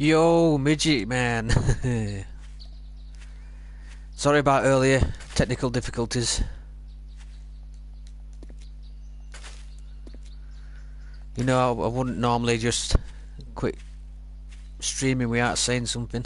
Yo, midget man. Sorry about earlier, technical difficulties. You know, I wouldn't normally just quit streaming without saying something.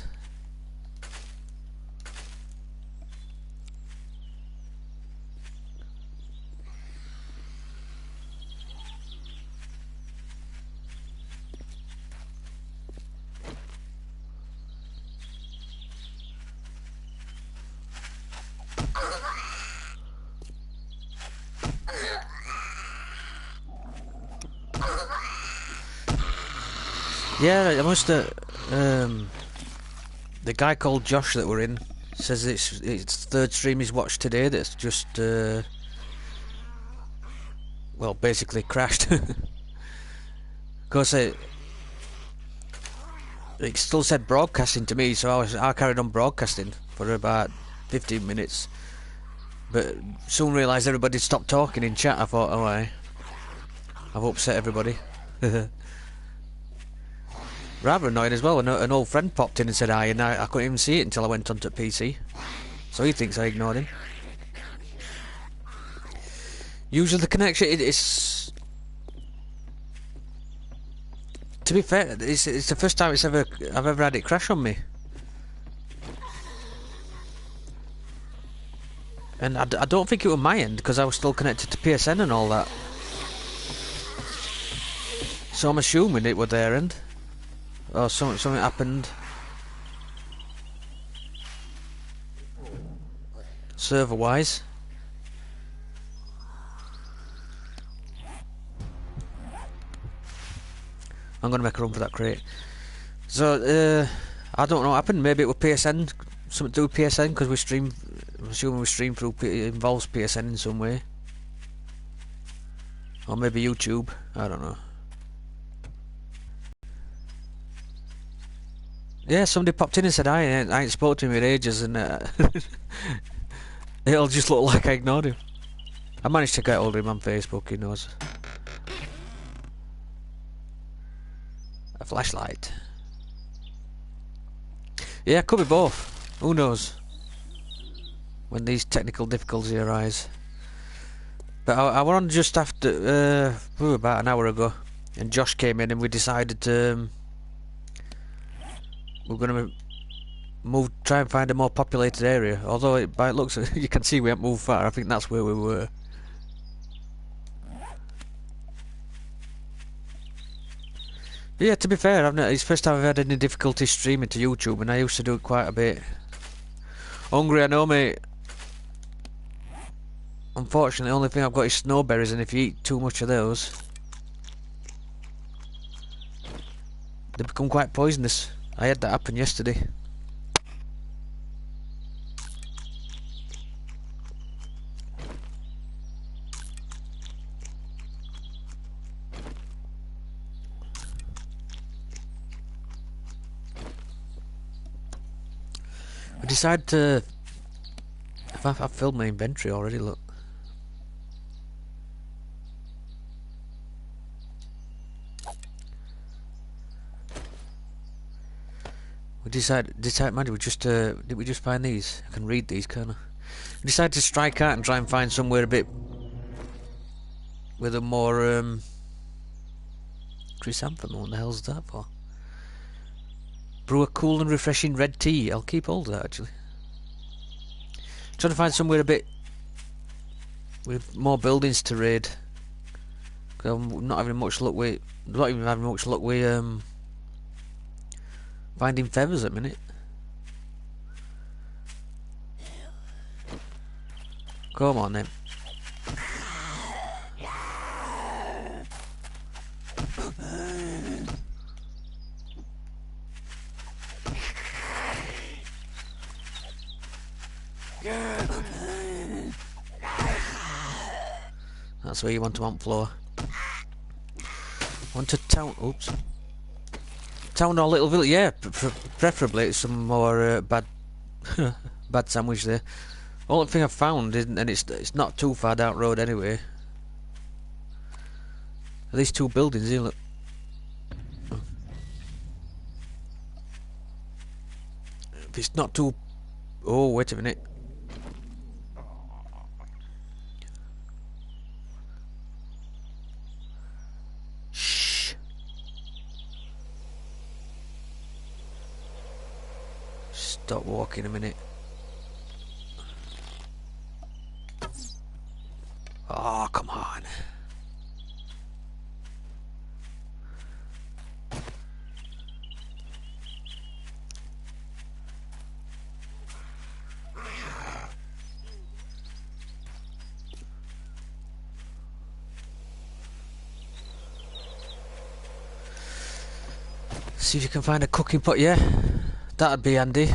Yeah, I must have. The guy called Josh that we're in says it's third stream he's watched today that's just well, basically crashed. Because it still said broadcasting to me, so I carried on broadcasting for about 15 minutes. But soon realised everybody stopped talking in chat. I thought, oh, I've upset everybody. Rather annoying as well. An old friend popped in and said hi, and I couldn't even see it until I went onto PC. So he thinks I ignored him. Usually the connection, it's... To be fair, it's the first time I've ever had it crash on me. And I don't think it was my end, because I was still connected to PSN and all that. So I'm assuming it was their end. Or something happened. Server-wise. I'm gonna make a run for that crate. So, I don't know what happened. Maybe it was PSN. Something to do with PSN, because we stream. I'm assuming we stream through. It involves PSN in some way. Or maybe YouTube. I don't know. Yeah, somebody popped in and said hi. I ain't spoke to him in ages, and it'll just look like I ignored him. I managed to get hold of him on Facebook, he knows. A flashlight. Yeah, could be both. Who knows? When these technical difficulties arise. But I were on just after, about an hour ago, and Josh came in and we decided we're going to try and find a more populated area. Although by it looks, you can see we haven't moved far. I think that's where we were. But yeah, to be fair, it's the first time I've had any difficulty streaming to YouTube, and I used to do it quite a bit. Hungry, I know, mate. Unfortunately, the only thing I've got is snowberries, and if you eat too much of those, they become quite poisonous. I had that happen yesterday. I decided to... I've filled my inventory already, look. We decided, man, did we just find these? I can read these, can't I? We decided to strike out and try and find somewhere a bit with a more chrysanthemum. What the hell's that for? Brew a cool and refreshing red tea. I'll keep hold of that, actually. Trying to find somewhere a bit with more buildings to raid. I'm not having much luck with. Not even having much luck with finding feathers at the minute. Come on then. That's where you want them on floor. Want to town? Oops. Town or little village? Yeah, preferably it's some more bad sandwich there. Only thing I've found isn't, and it's not too far down road anyway. Are these two buildings here? Look. If it's not too... Oh, wait a minute. Shh. Stop walking a minute. Oh, come on. See if you can find a cooking pot, yeah? That'd be handy.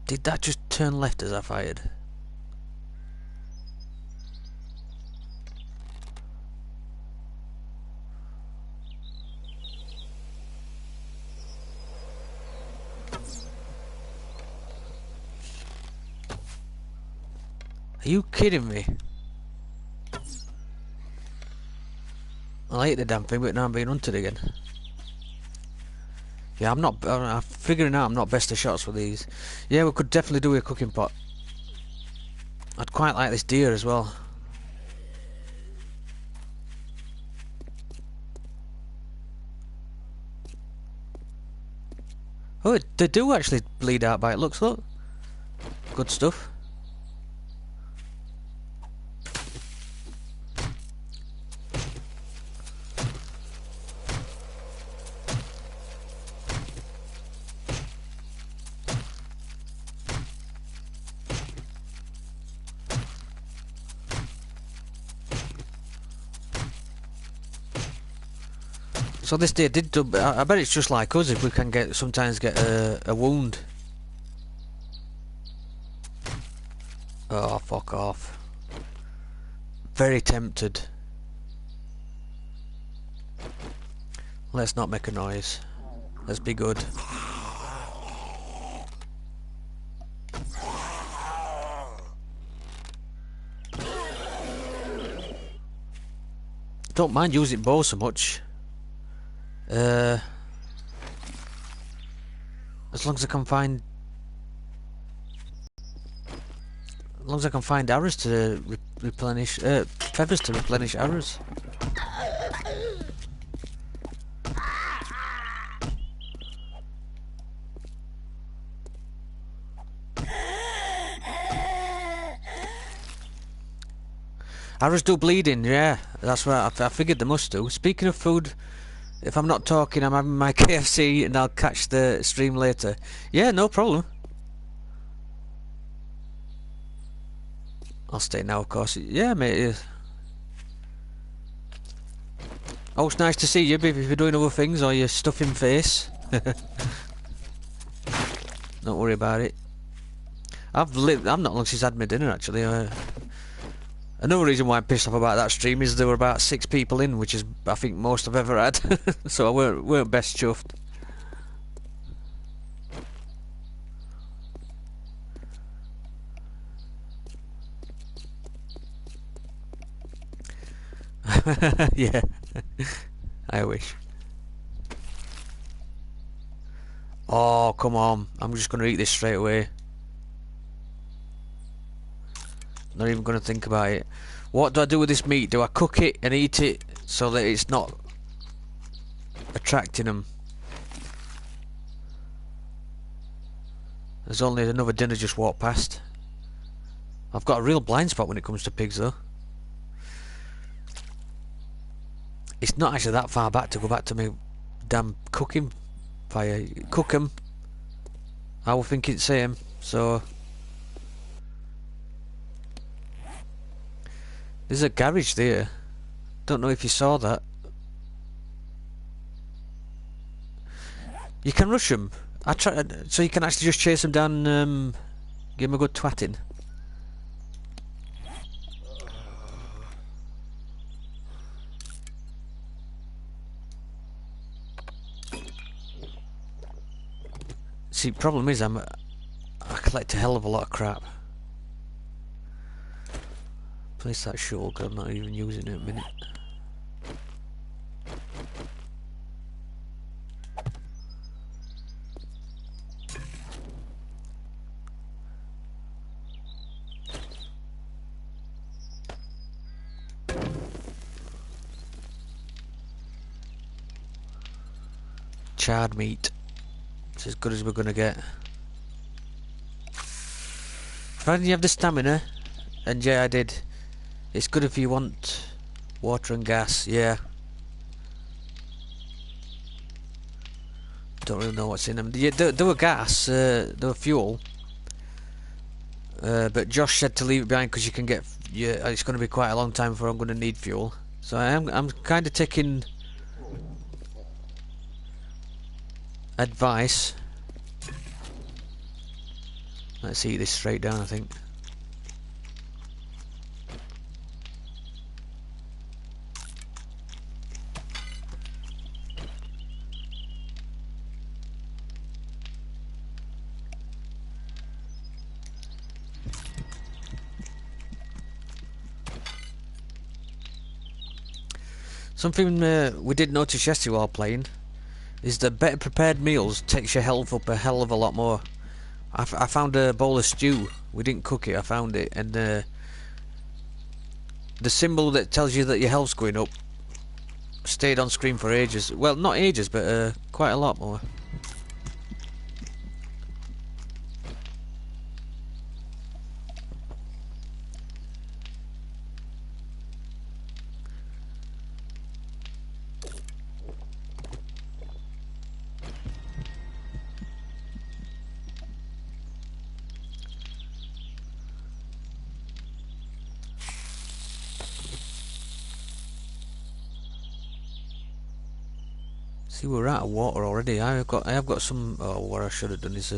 Did that just turn left as I fired? Are you kidding me? I hate the damn thing, but now I'm being hunted again. Yeah, I'm figuring out I'm not best of shots with these. Yeah, we could definitely do a cooking pot. I'd quite like this deer as well. Oh, they do actually bleed out by it looks, look. Good stuff. So this deer did do, I bet it's just like us if we can sometimes get a wound. Oh, fuck off. Very tempted. Let's not make a noise. Let's be good. Don't mind using bow so much. As long as I can find... As long as I can find arrows to replenish... feathers to replenish arrows. Arrows do bleeding, yeah. That's what I figured they must do. Speaking of food... If I'm not talking, I'm having my KFC and I'll catch the stream later. Yeah, no problem. I'll stay now, of course. Yeah, mate. Oh, it's nice to see you, if you're doing other things or you're stuffing face. Don't worry about it. I've not long since I had my dinner, actually. Another reason why I'm pissed off about that stream is there were about 6 people in, which is, I think, most I've ever had. So I weren't best chuffed. Yeah. I wish. Oh, come on. I'm just going to eat this straight away. Not even going to think about it. What do I do with this meat? Do I cook it and eat it so that it's not attracting them? There's only another dinner just walked past. I've got a real blind spot when it comes to pigs, though. It's not actually that far back to go back to my damn cooking fire. Cook 'em. I will think it's same, so... There's a garage there. Don't know if you saw that. You can rush them. I try, so you can actually just chase them down and give them a good twatting. See, problem is I collect a hell of a lot of crap. Place that shulker, I'm not even using it in a minute. charred meat. It's as good as we're gonna get. Provided you have the stamina, and yeah, I did. It's good if you want water and gas, yeah. Don't really know what's in them. Yeah, there were gas, there were fuel. But Josh said to leave it behind because you can get. Yeah, it's going to be quite a long time before I'm going to need fuel. So I'm kind of taking advice. Let's eat this straight down, I think. Something we did notice yesterday while playing is that better prepared meals takes your health up a hell of a lot more. I found a bowl of stew. We didn't cook it, I found it, and the symbol that tells you that your health's going up stayed on screen for ages. Well, not ages, but quite a lot more. See, we're out of water already. I have got some. Oh, what I should have done is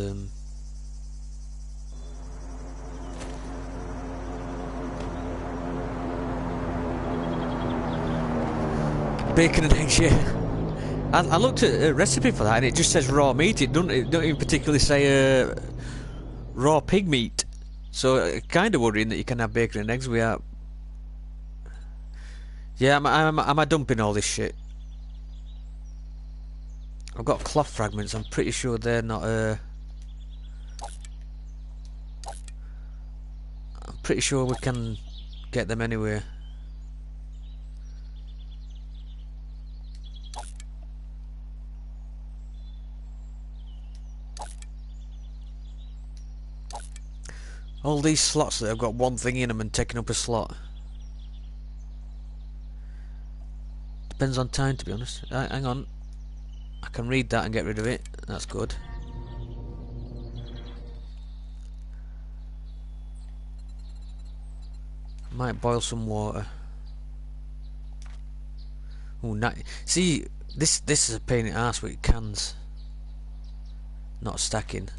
bacon and eggs. Yeah, I looked at a recipe for that, and it just says raw meat. It don't even particularly say raw pig meat. So kind of worrying that you can have bacon and eggs without. Yeah, am I dumping all this shit? I've got cloth fragments. I'm pretty sure they're not. I'm pretty sure we can get them anywhere. All these slots that have got one thing in them and taking up a slot. Depends on time, to be honest. Hang on. I can read that and get rid of it. That's good. Might boil some water. Oh, see, this is a pain in the arse with cans. Not stacking.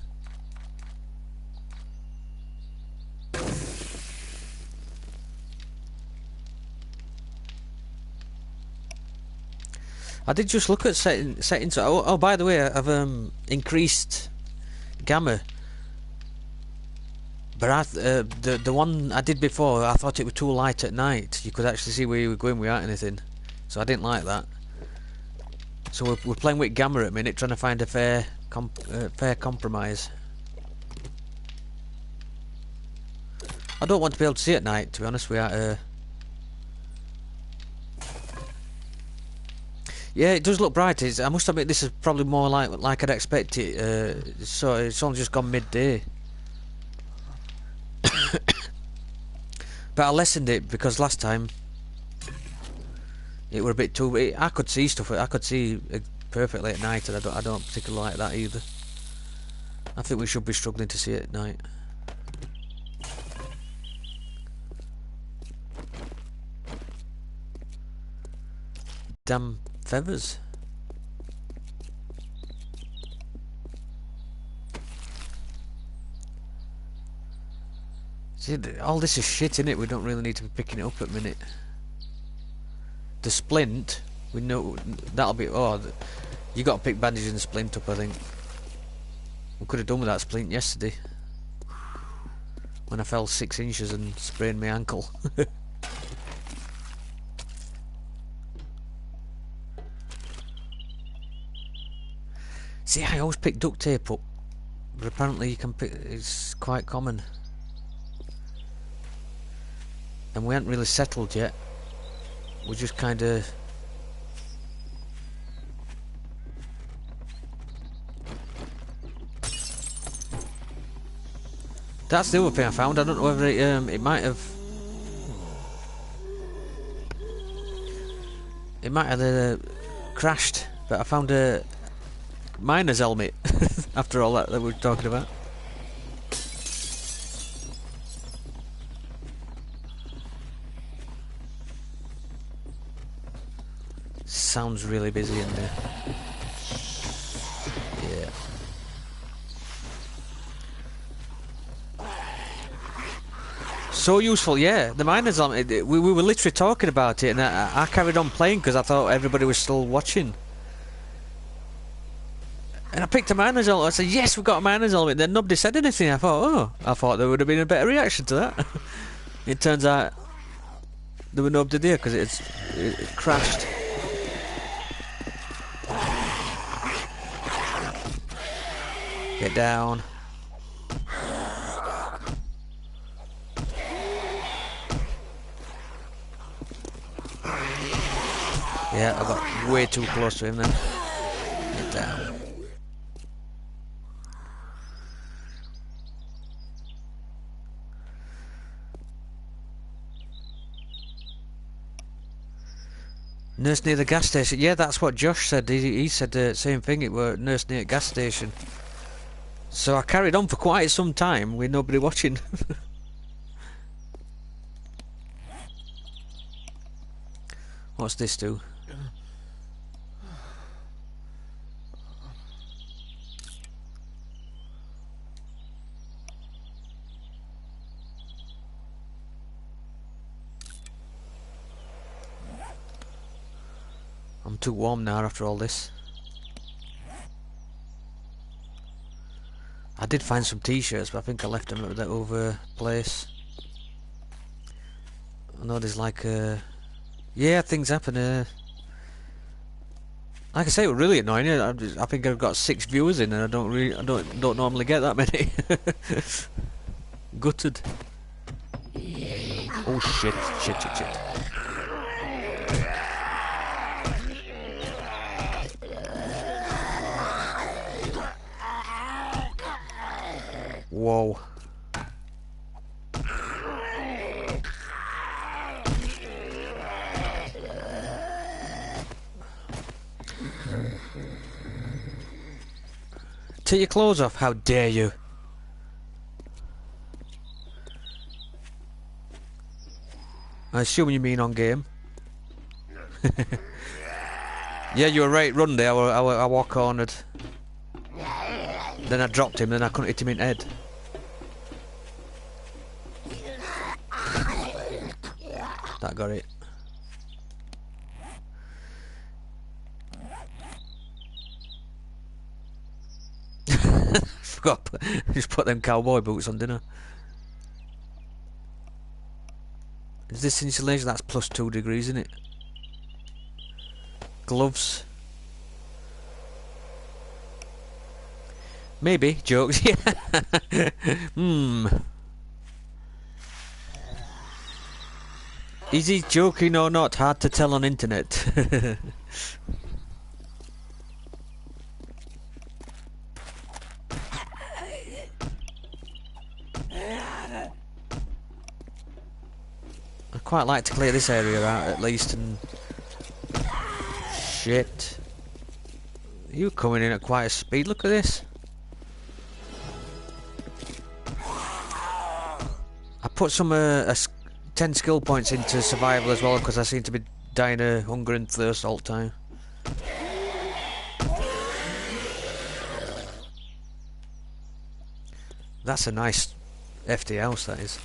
I did just look at settings. Oh, by the way, I've increased gamma. But the one I did before, I thought it was too light at night. You could actually see where you were going without anything, so I didn't like that. So we're playing with gamma at the minute, trying to find a fair compromise. I don't want to be able to see at night, to be honest. Yeah, it does look bright. I must admit, this is probably more like I'd expect it. So it's only just gone midday. But I lessened it because last time it were a bit too. I could see stuff. I could see perfectly at night, and I don't particularly like that either. I think we should be struggling to see it at night. Damn feathers. See, all this is shit, innit? We don't really need to be picking it up at the minute. The splint, we know that'll be. Oh, you got to pick bandage and splint up, I think. We could have done with that splint yesterday when I fell 6 inches and sprained my ankle. See, I always pick duct tape up, but apparently you can pick. It's quite common, and we haven't really settled yet. We're just kind of. That's the other thing I found. I don't know whether it might have... It might have crashed, but I found a miner's helmet after all that we were talking about. Sounds really busy in there. Yeah. So useful, yeah. The miner's helmet. We were literally talking about it, and I carried on playing because I thought everybody was still watching. And I picked a miner's helmet. I said, "Yes, we've got a miner's helmet." Then nobody said anything. I thought there would have been a better reaction to that. It turns out there were nobody there because it crashed. Get down. Yeah, I got way too close to him then. Get down. Nurse near the gas station. Yeah, that's what Josh said. He said the same thing. It were nurse near the gas station. So I carried on for quite some time with nobody watching. What's this do? I'm too warm now after all this. I did find some t-shirts, but I think I left them at that other place. I know there's like yeah, things happen. Like I say, it was really annoying. I think I've got 6 viewers in, and I don't normally get that many. Gutted. Oh shit! Whoa. Take your clothes off, how dare you? I assume you mean on game. Yeah, you were right, run there, I walk cornered. Then I dropped him, then I couldn't hit him in the head. That got it. Forgot, just put them cowboy boots on, didn't I? Is this insulation? That's plus 2 degrees, isn't it? Gloves. Maybe, jokes, yeah. Is he joking or not? Hard to tell on internet. I'd quite like to clear this area out at least and... Shit. You coming in at quite a speed, look at this. I put some 10 skill points into survival as well because I seem to be dying of hunger and thirst all the time. That's a nice FD house, that is.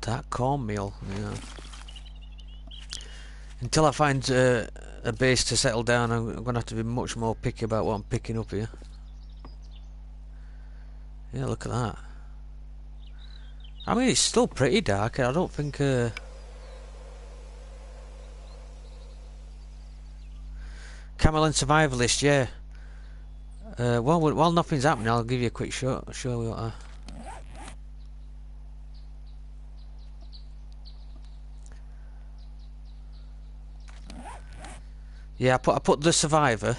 That cornmeal, yeah. Until I find a base to settle down, I'm going to have to be much more picky about what I'm picking up here. Yeah, look at that. I mean, it's still pretty dark. I don't think... Camel and Survivalist, yeah. Well, while nothing's happening, I'll give you a quick show you what Yeah, I put the survivor.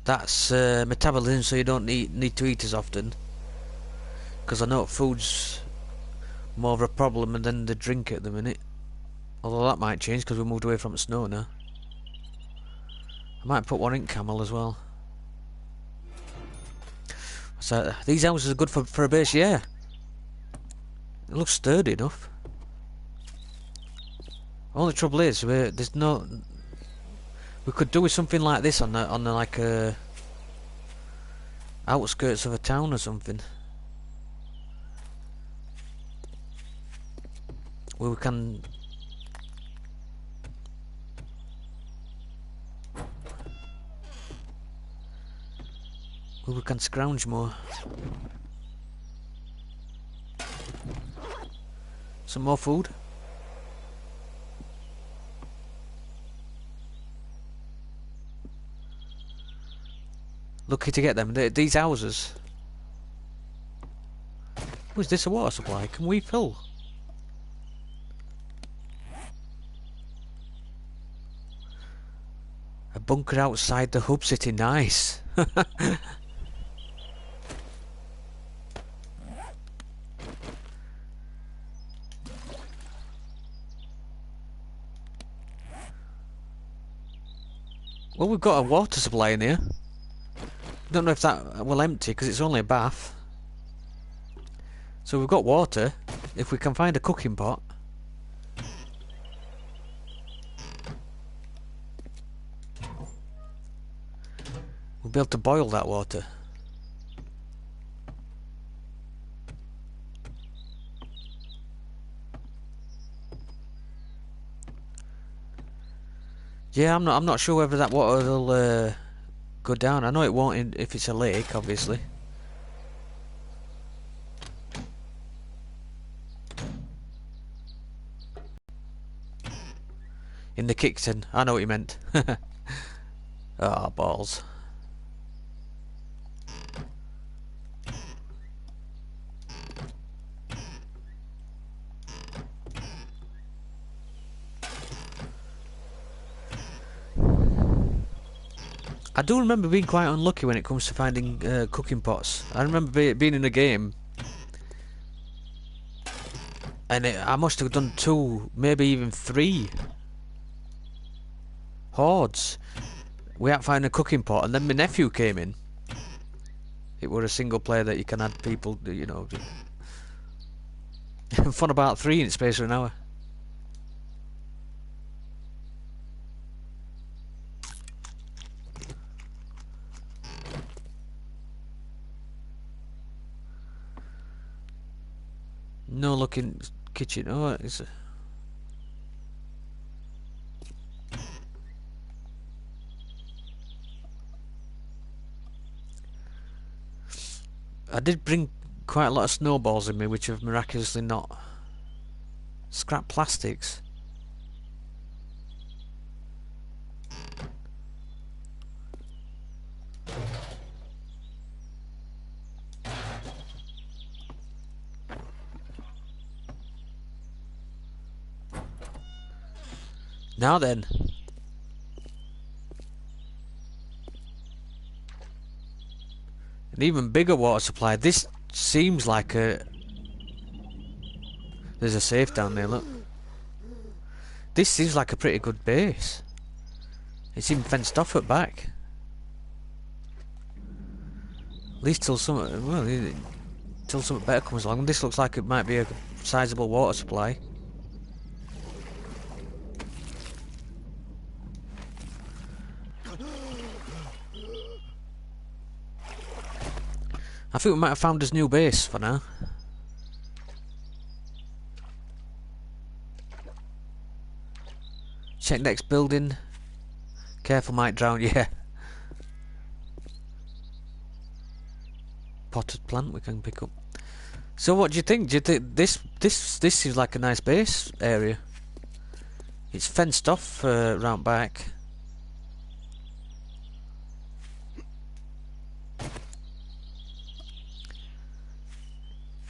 That's metabolism, so you don't need to eat as often. Because I know food's more of a problem than the drink at the minute. Although that might change because we moved away from the snow now. I might put one in camel as well. So these houses are good for a base, yeah. It looks sturdy enough. Only trouble is, there's no. We could do with something like this on the like outskirts of a town or something, where we can. Where we can scrounge more. Some more food. Lucky to get them. These houses. Oh, is this a water supply? Can we fill? A bunker outside the hub city. Nice. Well, we've got a water supply in here. Don't know if that will empty because it's only a bath. So we've got water. If we can find a cooking pot. We'll be able to boil that water. Yeah, I'm not sure whether that water will go down. I know it won't if it's a lake, obviously. In the kitchen. I know what you meant. Ah, balls. I do remember being quite unlucky when it comes to finding cooking pots. I remember being in a game, and I must have done 2, maybe even 3 hordes without finding a cooking pot, and then my nephew came in. It were a single player that you can add people, you know. Fun about 3 in the space of an hour. No looking kitchen. Oh, it's a... I did bring quite a lot of snowballs in me, which have miraculously not. Scrap plastics. Now then. An even bigger water supply. This seems like a... There's a safe down there, look. This seems like a pretty good base. It's even fenced off at back. At least till something... Well, till something better comes along. This looks like it might be a sizable water supply. I think we might have found his new base for now. Check next building. Careful, might drown. Yeah. Potted plant we can pick up. So what do you think? Do you think this seems like a nice base area? It's fenced off round back.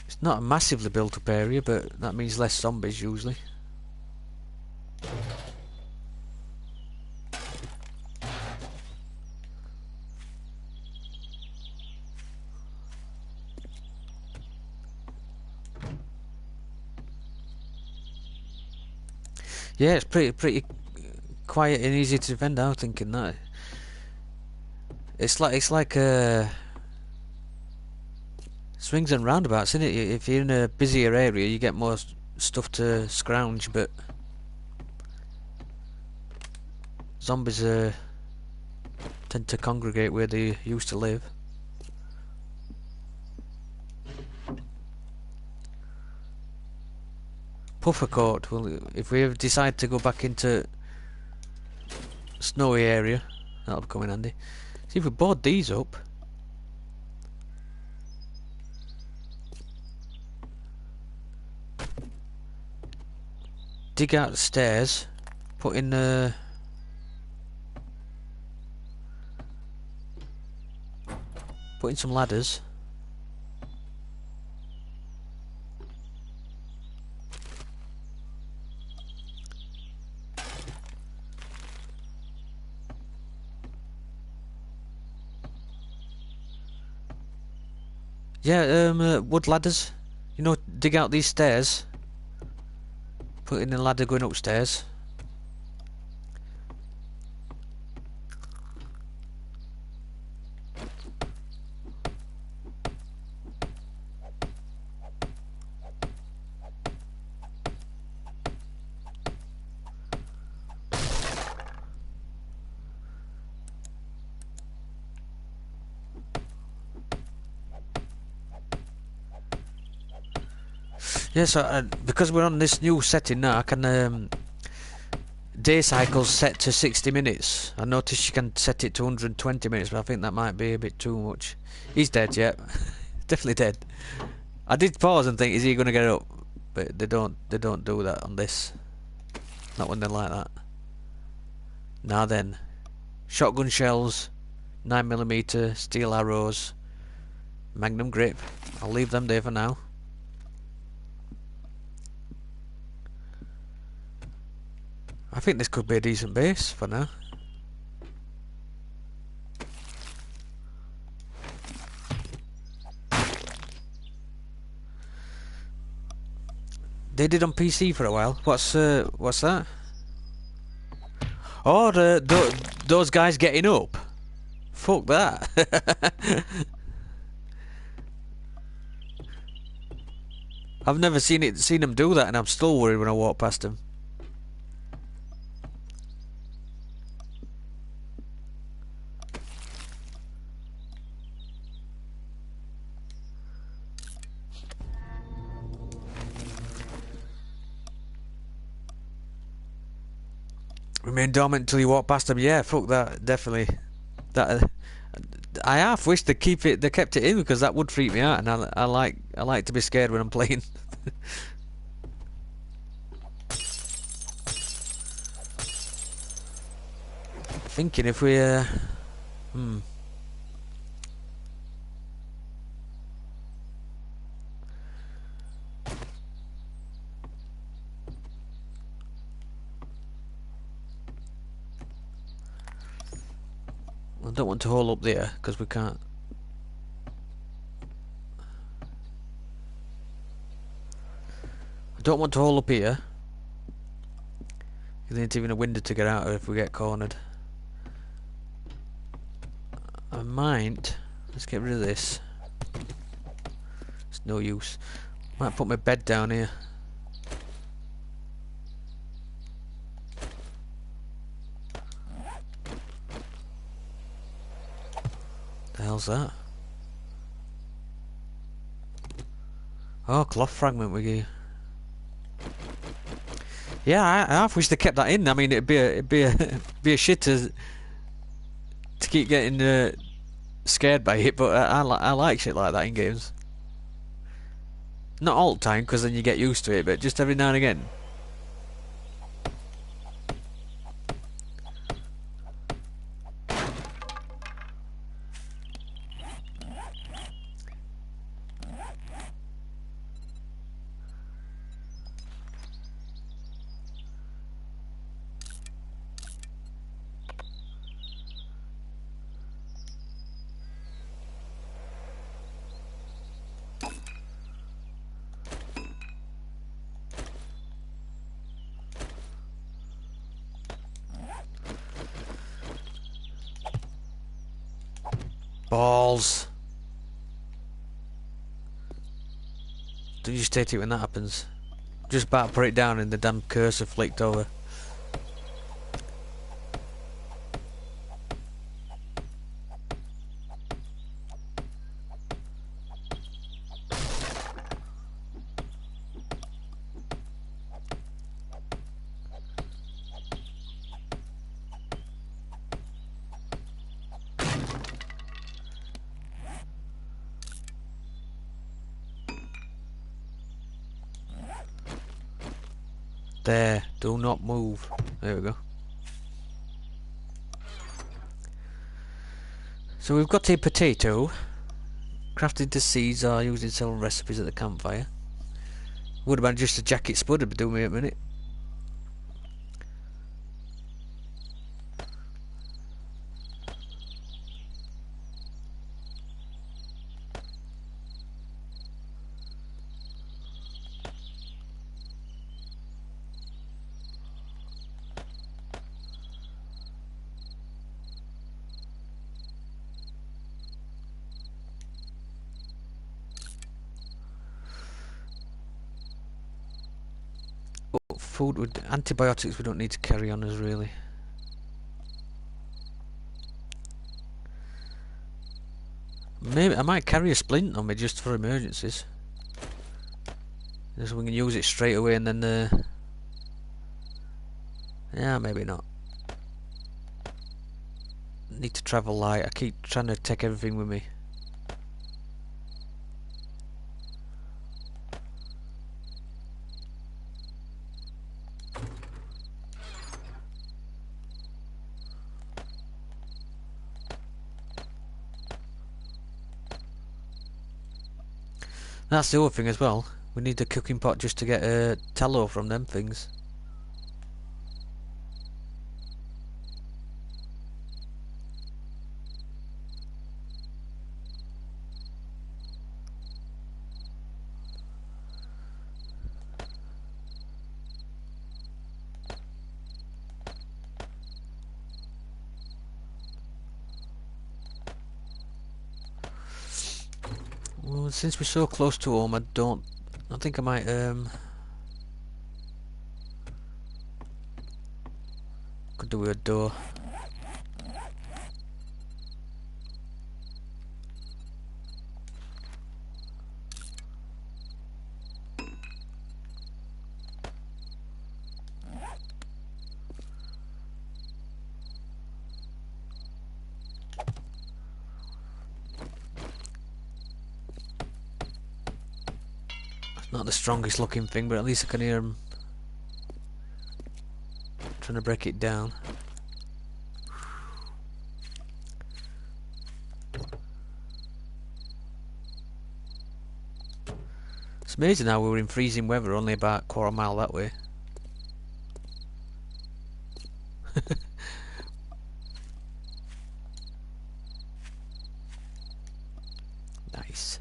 It's not a massively built up area, but that means less zombies usually. Yeah, it's pretty quiet and easy to defend. I'm thinking that it's like swings and roundabouts, isn't it? If you're in a busier area, you get more stuff to scrounge, but zombies tend to congregate where they used to live. Puffercoat. Well, if we ever decide to go back into snowy area, that'll come in handy. See if we board these up. Dig out the stairs. Put in some ladders. Yeah, wood ladders. You know, dig out these stairs. Put in a ladder going upstairs. Yeah, so because we're on this new setting now, I can day cycles set to 60 minutes. I noticed you can set it to 120 minutes, but I think that might be a bit too much. He's dead, yeah. Definitely dead. I did pause and think, is he going to get up? But they don't do that on this. Not when they're like that. Now then, shotgun shells, 9mm steel arrows, magnum grip. I'll leave them there for now. I think this could be a decent base for now. They did on PC for a while. What's that? Oh, those guys getting up. Fuck that. I've never seen them do that, and I'm still worried when I walk past them. Remain dormant until you walk past them. Yeah, fuck that. Definitely. That. I half wish they kept it in because that would freak me out, and I like to be scared when I'm playing. Thinking if we I don't want to hole up there because we can't. I don't want to hole up here. There ain't even a window to get out of if we get cornered. I might. Let's get rid of this. It's no use. Might put my bed down here. The hell's that? Oh, cloth fragment we gave. Yeah, I half wish they kept that in. I mean, it'd be a shit to keep getting scared by it, but I like shit like that in games. Not all the time, because then you get used to it, but just every now and again. Balls. Don't you state it when that happens. Just about to put it down and the damn cursor flicked over. There, do not move. There we go. So we've got a potato, crafted the seeds or using several recipes at the campfire. Would have been just a jacket spud would be doing me a minute. Food with antibiotics we don't need to carry on us really. Maybe I might carry a splint on me just for emergencies. Just so we can use it straight away and then yeah, maybe not. Need to travel light. I keep trying to take everything with me. That's the other thing as well. We need the cooking pot just to get tallow from them things. Well, since we're so close to home, I think I might could do with a door. Not the strongest looking thing, but at least I can hear him trying to break it down. It's amazing how we were in freezing weather only about a quarter mile that way. Nice.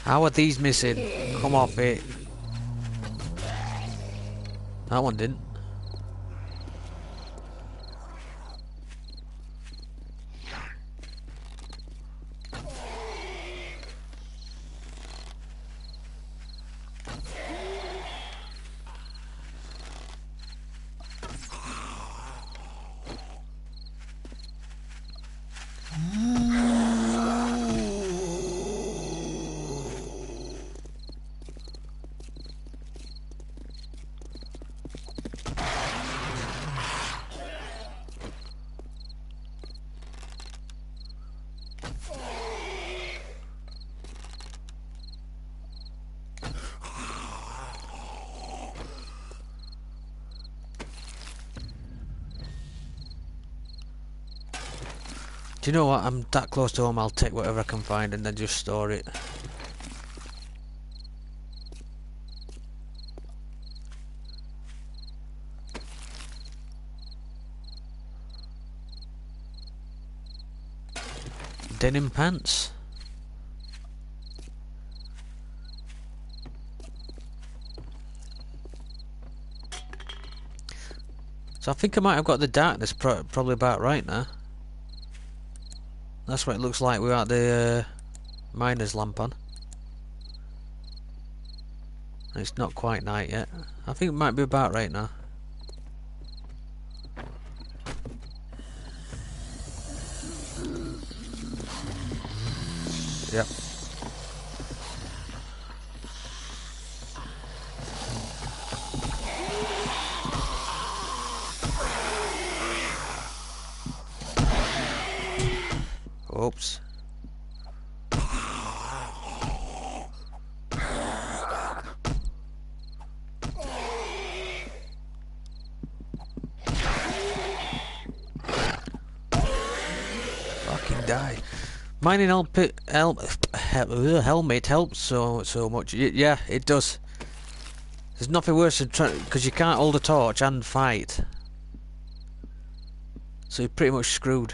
How are these missing? Come off it. That one didn't. Do you know what? I'm that close to home, I'll take whatever I can find and then just store it. Denim pants. So I think I might have got the darkness probably about right now. That's what it looks like without the miner's lamp on. And it's not quite night yet. I think it might be about right now. Yep. Oops. Fucking die. Mining helmet helps so much. Yeah, it does. There's nothing worse than trying, because you can't hold a torch and fight. So you're pretty much screwed.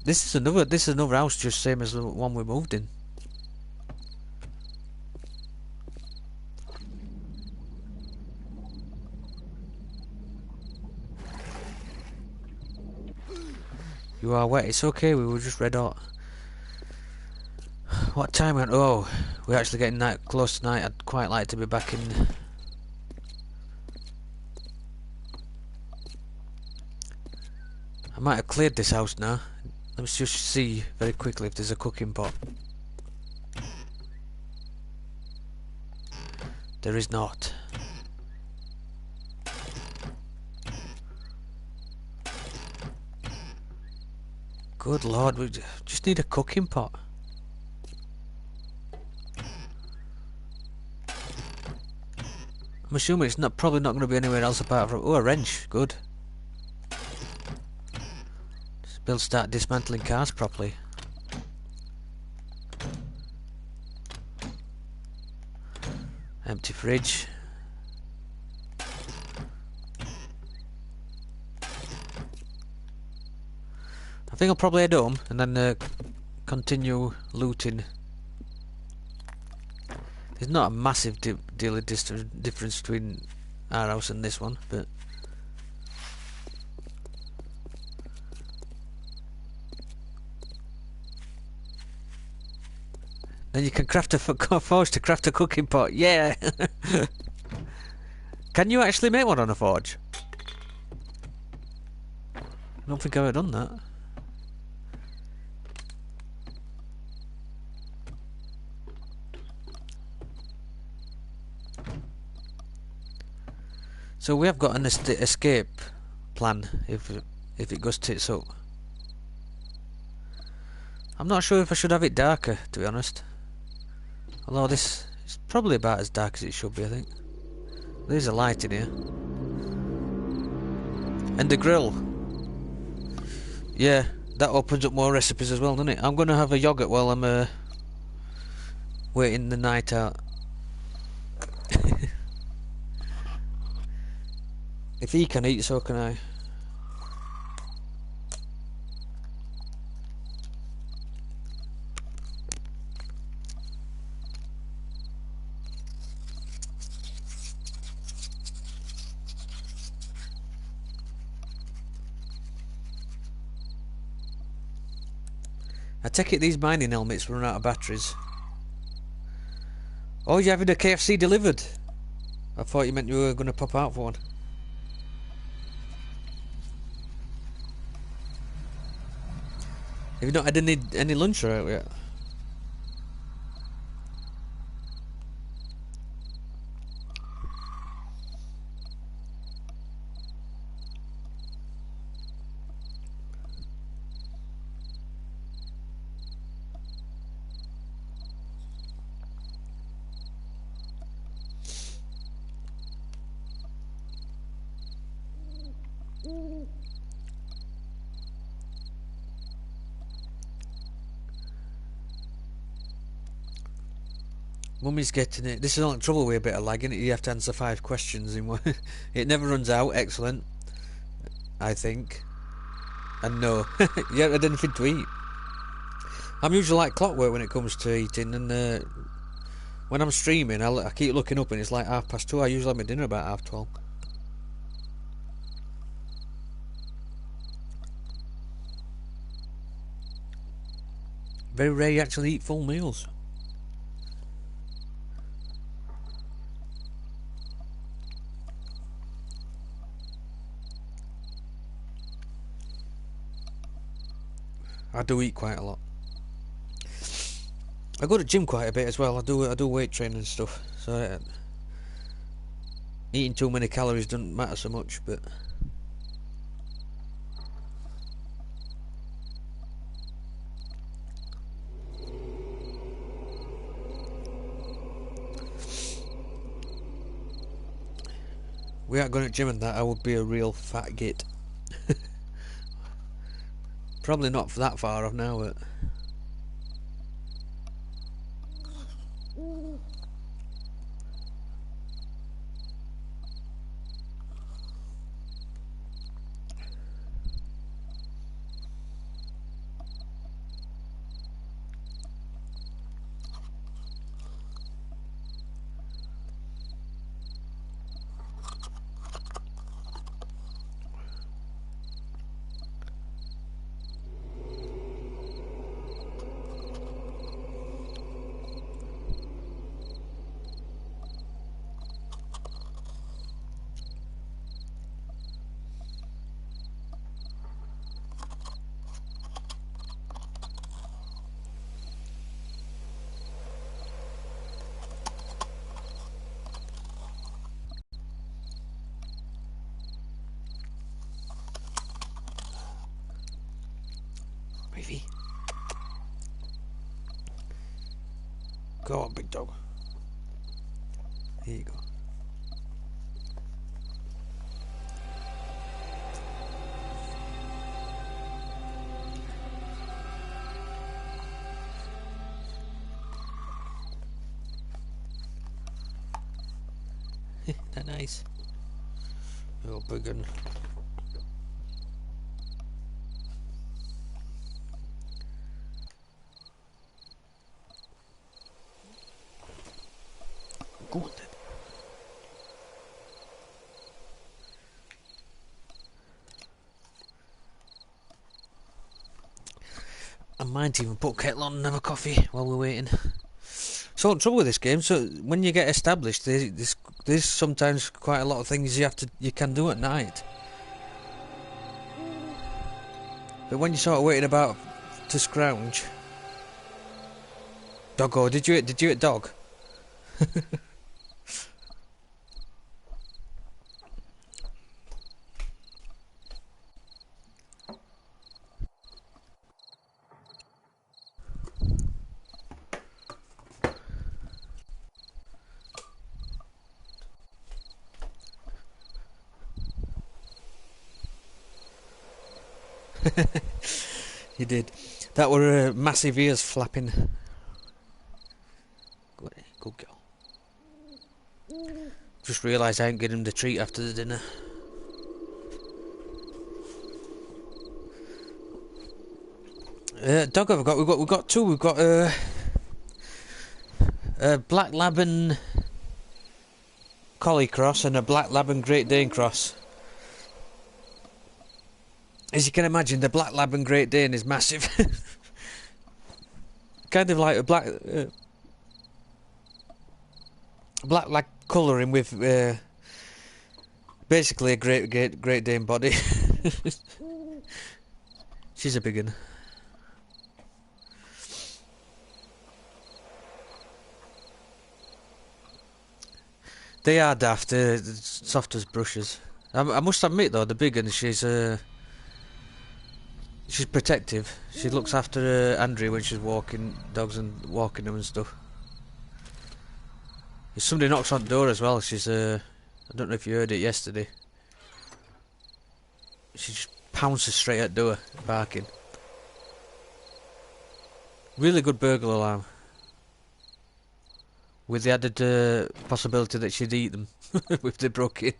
This is another house just same as the one we moved in. You are wet, it's okay, we were just red hot. What time went? Oh, we're actually getting that close tonight. I'd quite like to be back in. I might have cleared this house now. Let's just see very quickly if there's a cooking pot. There is not. Good lord, we just need a cooking pot. I'm assuming it's probably not going to be anywhere else apart from... Oh, a wrench. Good. We'll start dismantling cars properly. Empty fridge. I think I'll probably head home and then continue looting. There's not a massive deal of difference between our house and this one, but then you can craft a forge to craft a cooking pot. Yeah. Can you actually make one on a forge? I don't think I've ever done that. So we have got an escape plan if it goes tits up. I'm not sure if I should have it darker, to be honest. Although this is probably about as dark as it should be, I think. There's a light in here. And the grill. Yeah, that opens up more recipes as well, doesn't it? I'm going to have a yogurt while I'm waiting the night out. If he can eat, so can I. I take it these mining helmets run out of batteries. Oh, you're having a KFC delivered? I thought you meant you were going to pop out for one. Have you not had any lunch or out yet? Mummy's getting it. This is all the trouble with a bit of lag, innit? You have to answer 5 questions in one. It never runs out. Excellent, I think. And no, you haven't had anything to eat. I'm usually like clockwork when it comes to eating, and when I'm streaming, I keep looking up and it's like 2:30. I usually have my dinner about 12:30. Very rare you actually eat full meals. I do eat quite a lot. I go to the gym quite a bit as well. I do weight training and stuff. So eating too many calories doesn't matter so much, but without going to the gym and that, I would be a real fat git. Probably not that far off now, but Ravy. Go on, big dog. Here you go. That nice. Oh, big one. Go on then. I might even put kettle on and have a coffee while we're waiting. So the trouble with this game, so when you get established, there's sometimes quite a lot of things you can do at night. But when you start waiting about to scrounge, doggo, did you hit dog? You did. That were massive ears flapping. Good girl. Just realised I ain't getting him the treat after the dinner. Dog have we've got two. We've got a black lab and collie cross and a black lab and Great Dane cross. As you can imagine, the black lab and Great Dane is massive. Kind of like a black like colouring with basically a Great Dane body. She's a big one. They are daft, soft as brushes. I must admit though, the big one, she's protective. She looks after Andrew when she's walking dogs and walking them and stuff. If somebody knocks on the door as well, she's I don't know if you heard it yesterday. She just pounces straight at door, barking. Really good burglar alarm. With the added possibility that she'd eat them if they broke in.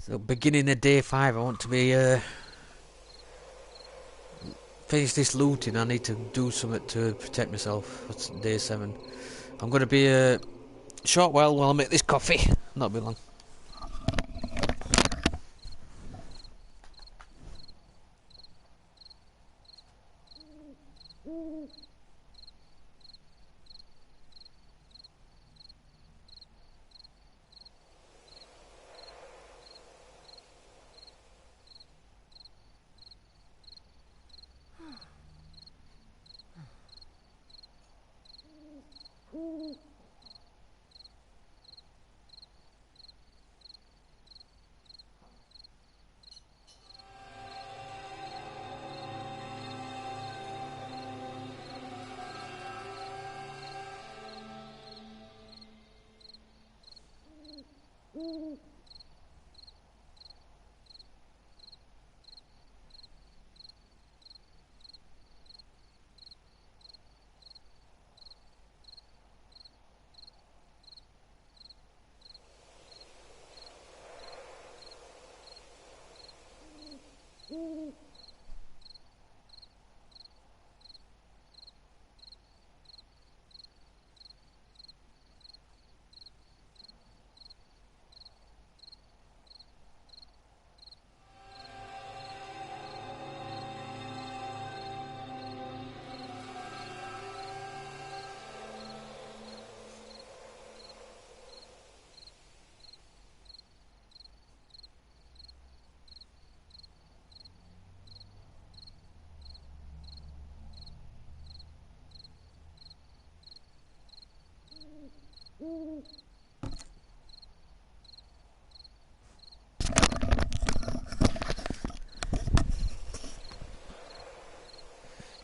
So beginning of day 5, I want to be finish this looting. I need to do something to protect myself. That's day 7. I'm going to be a short while I make this coffee. Not be long.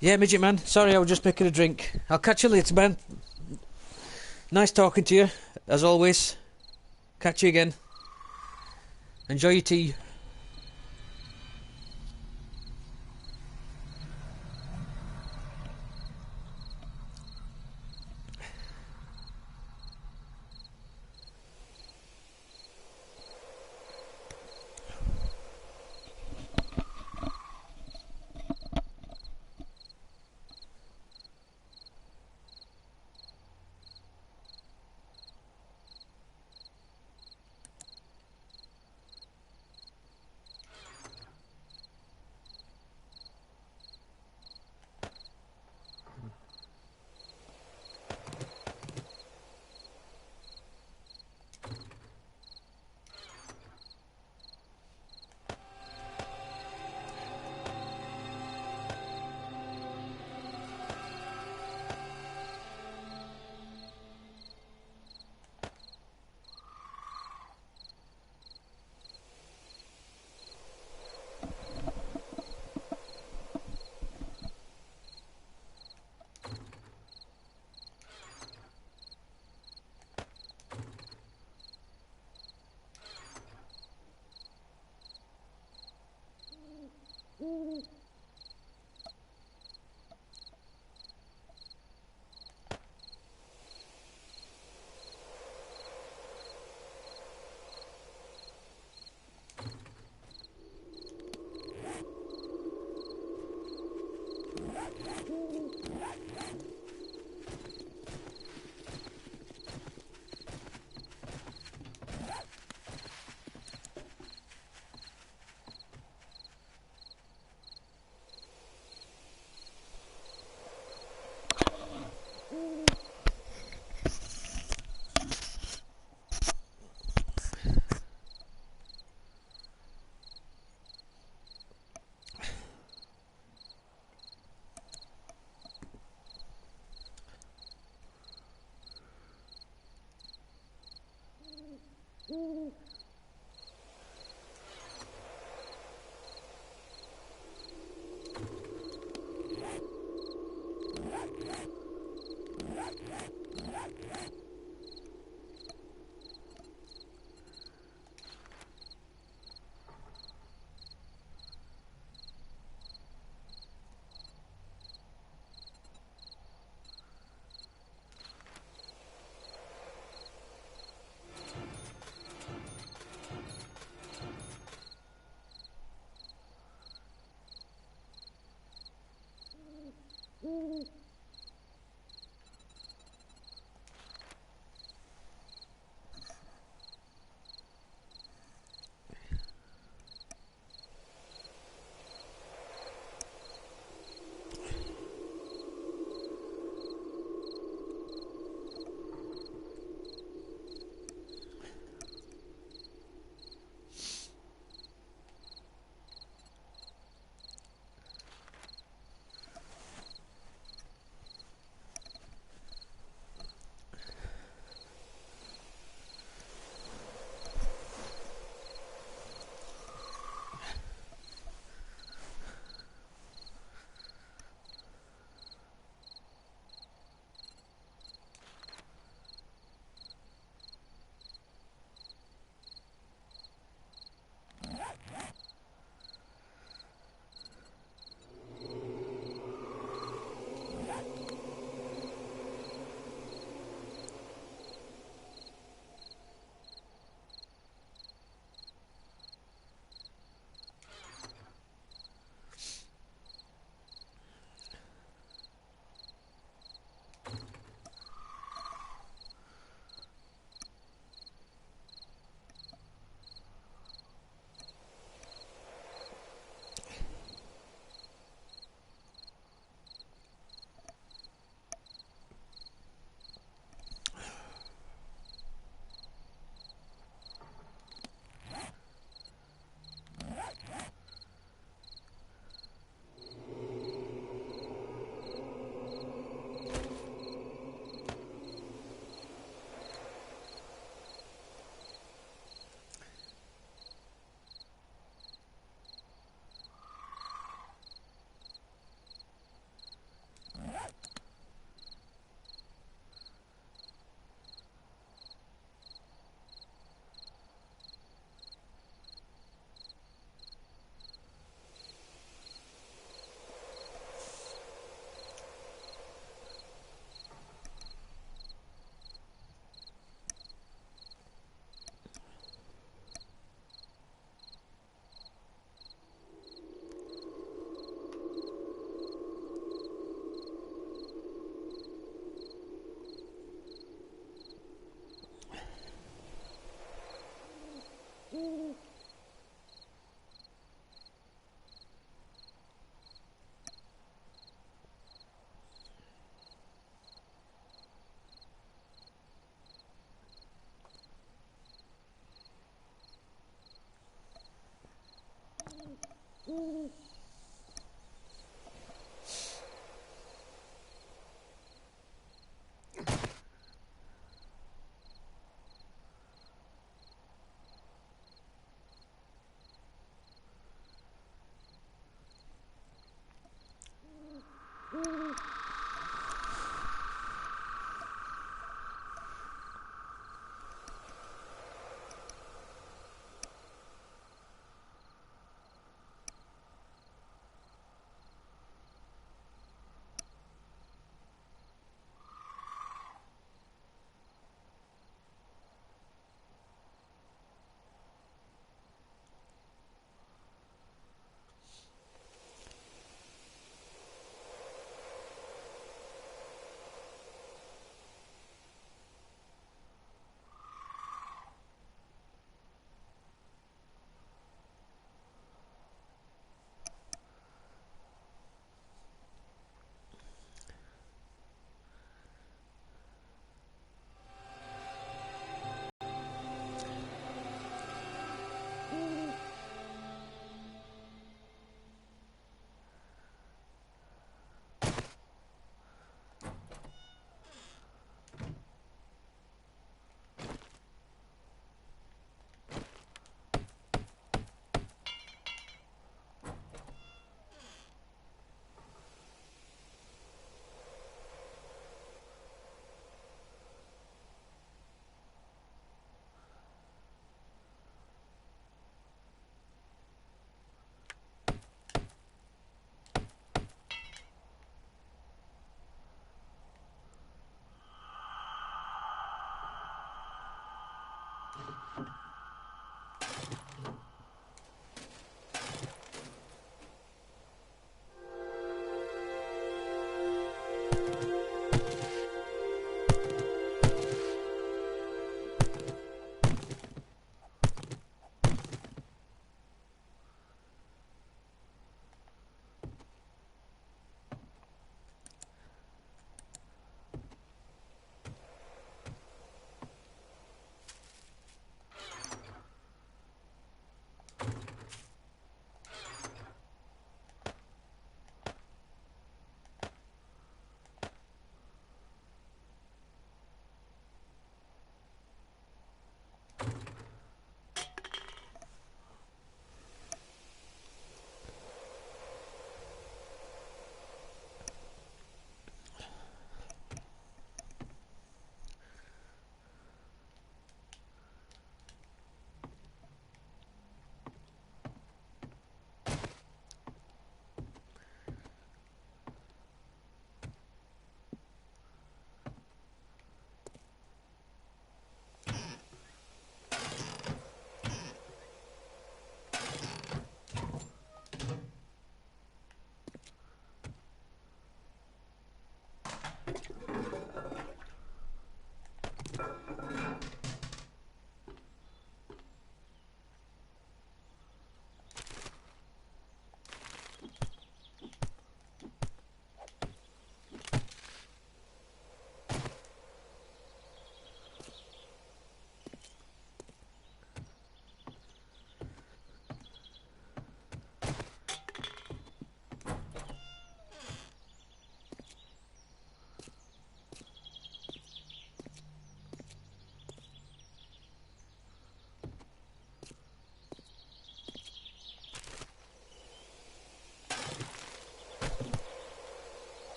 Yeah, midget man. Sorry, I was just making a drink. I'll catch you later, man. Nice talking to you, as always. Catch you again. Enjoy your tea.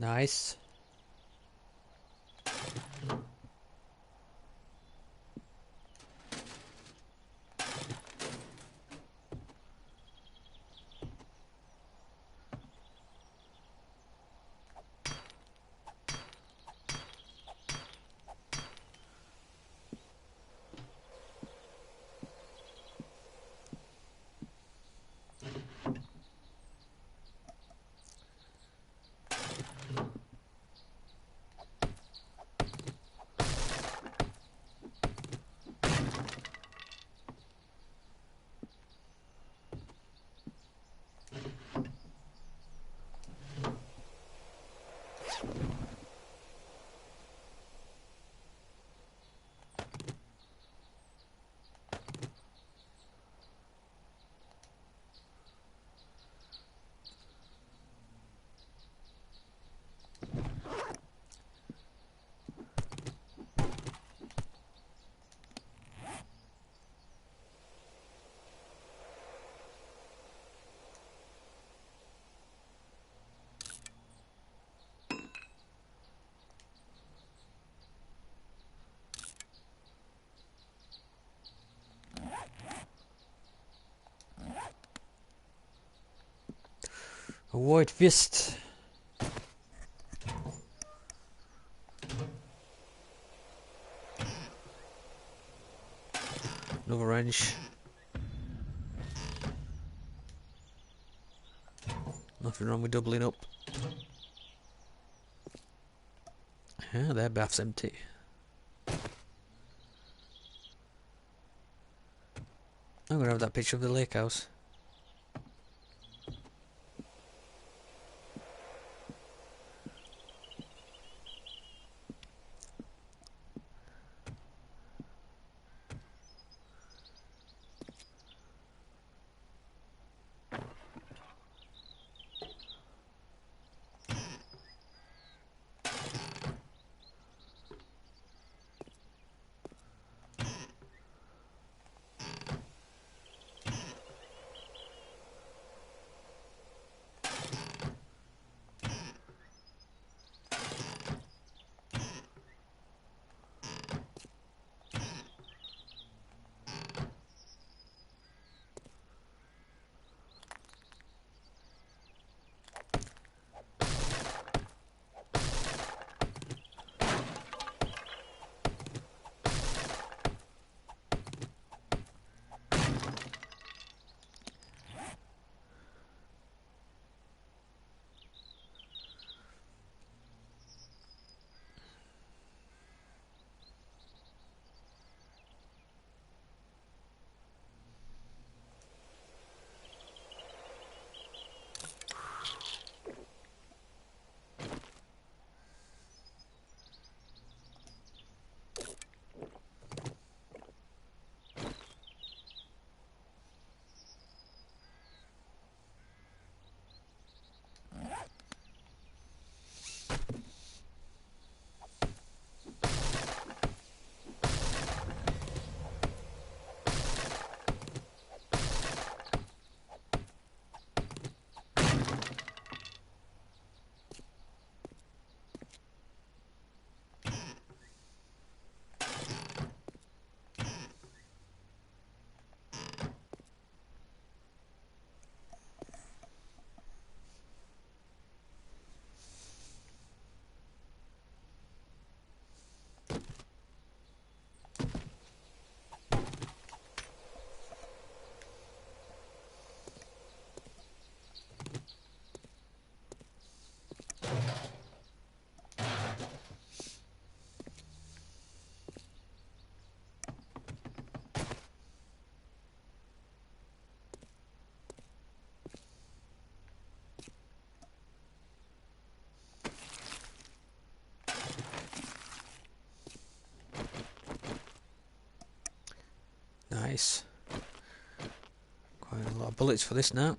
Nice. A white fist. Another wrench. Nothing wrong with doubling up. Yeah, their bath's empty. I'm gonna have that picture of the lake house. Nice. Quite a lot of bullets for this now.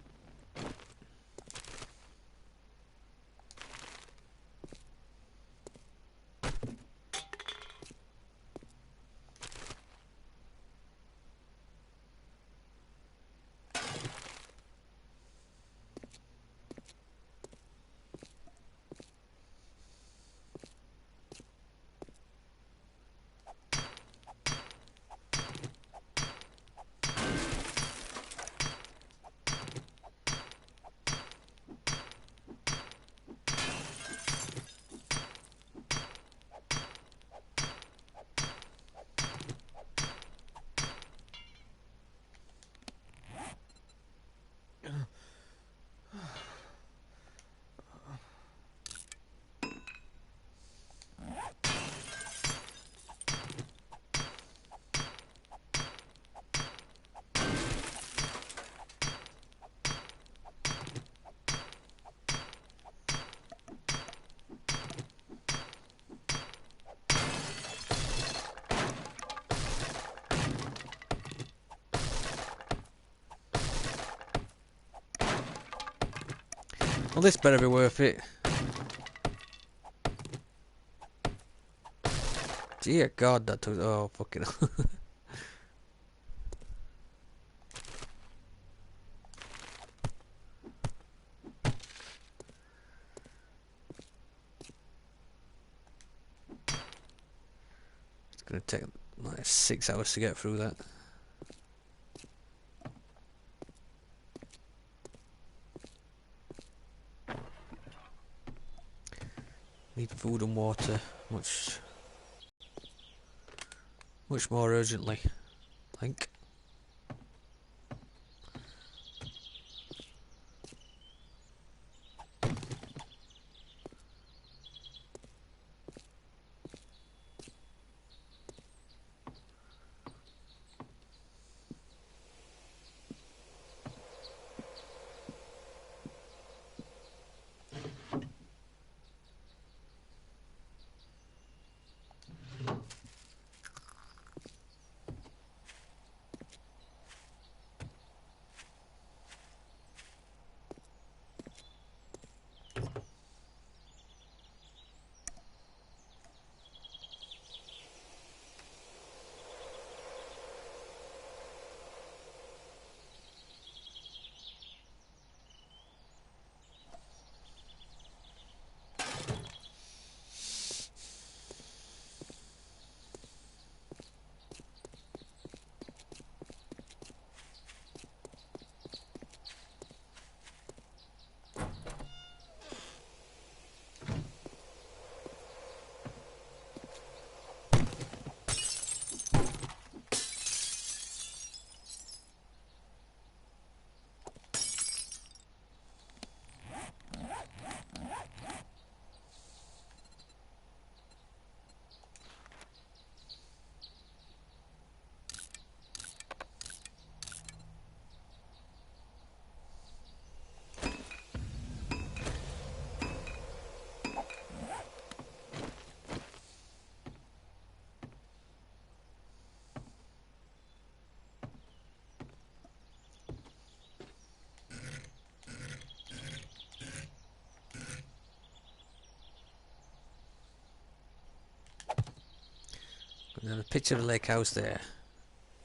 Well, this better be worth it. Dear God, that took... Oh, fucking hell. It's gonna take like 6 hours to get through that. Need food and water much more urgently, I think. There's a picture of a lake house there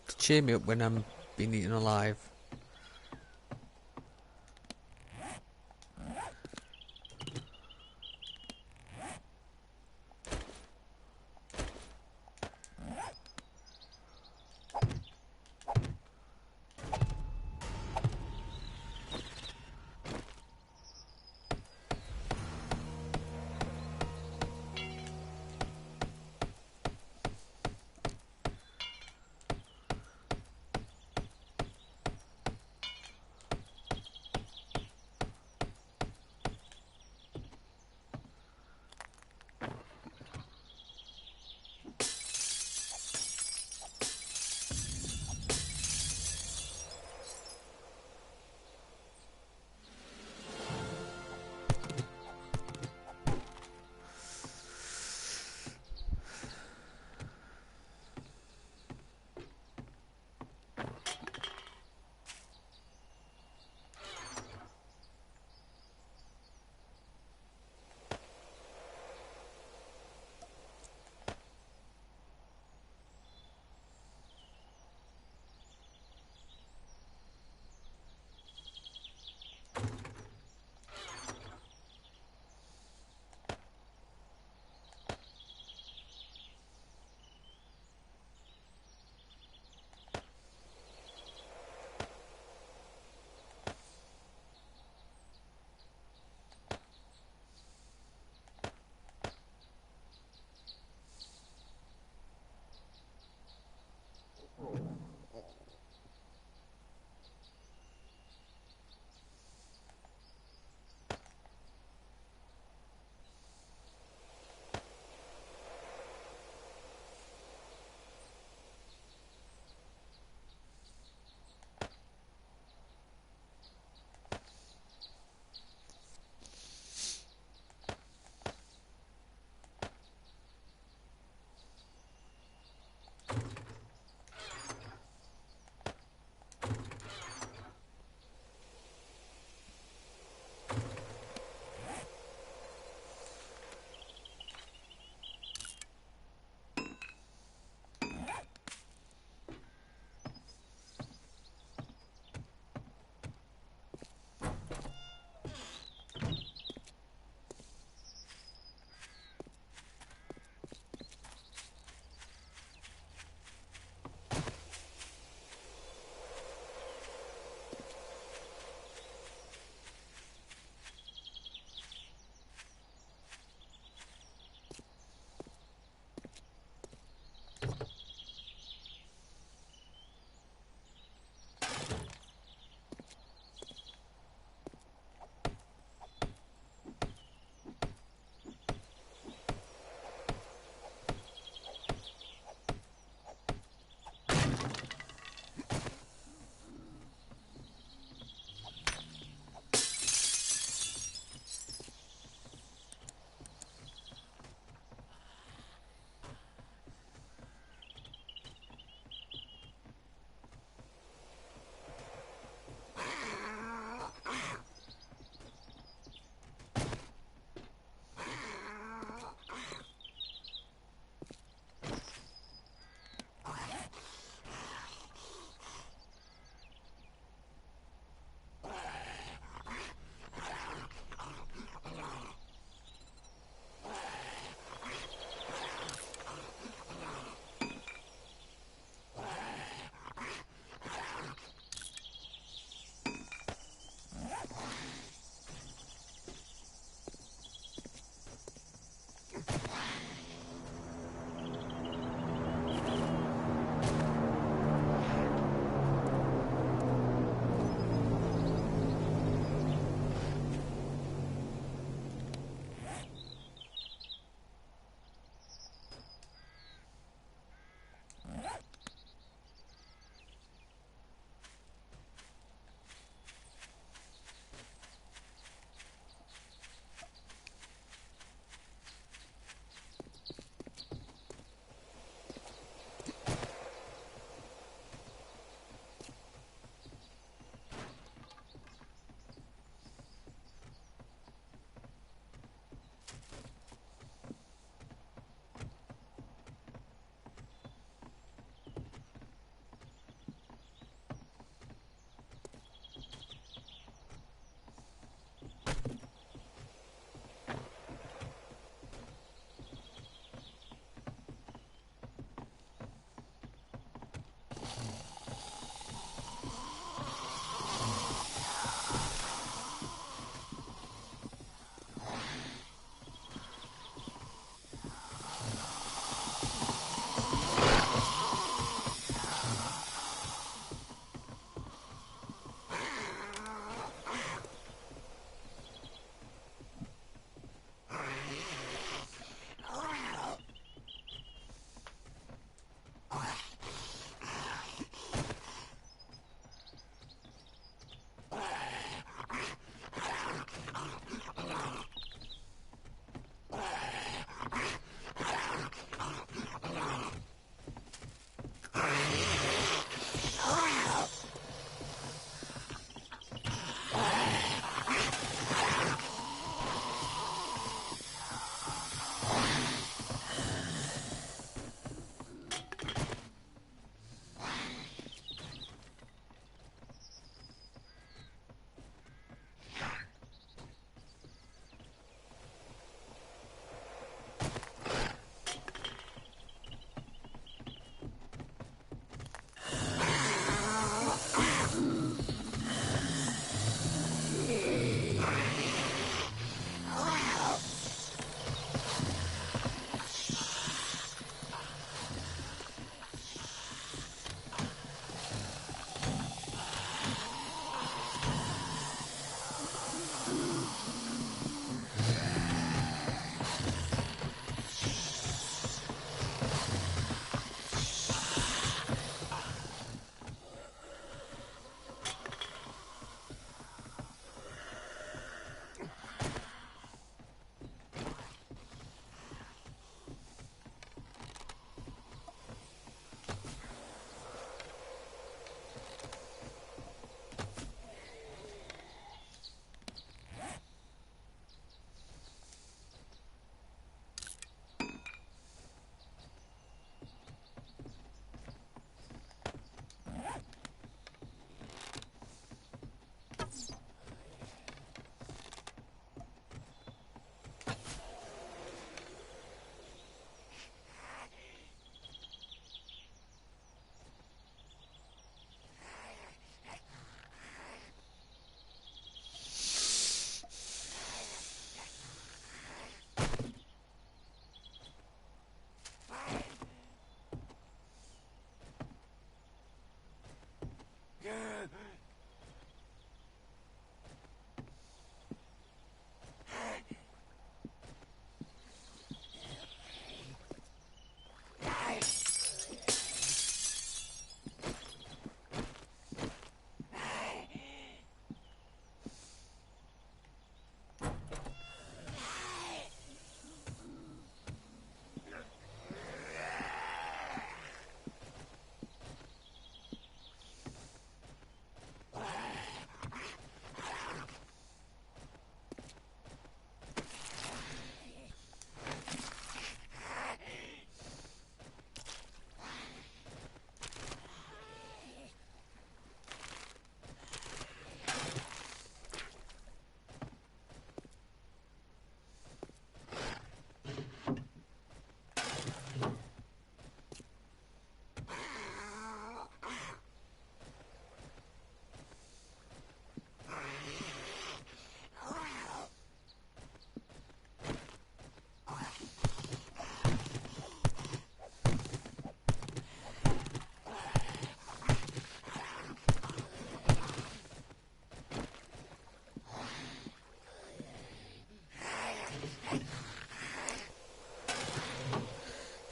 to cheer me up when I'm being eaten alive.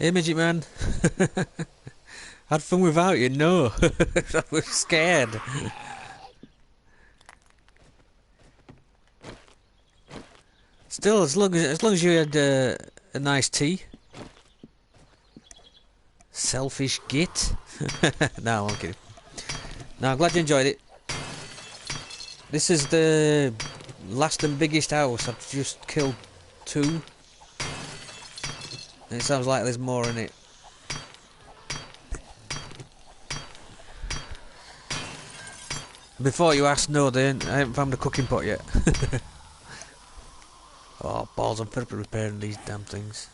Hey, Midget Man. Had fun without you? No. I was scared. Still, as long as you had a nice tea. Selfish git. No, I'm kidding. No, I'm glad you enjoyed it. This is the last and biggest house. I've just killed 2. And it sounds like there's more in it. Before you ask, no, I haven't found a cooking pot yet. Oh, balls, I'm fed up with repairing these damn things.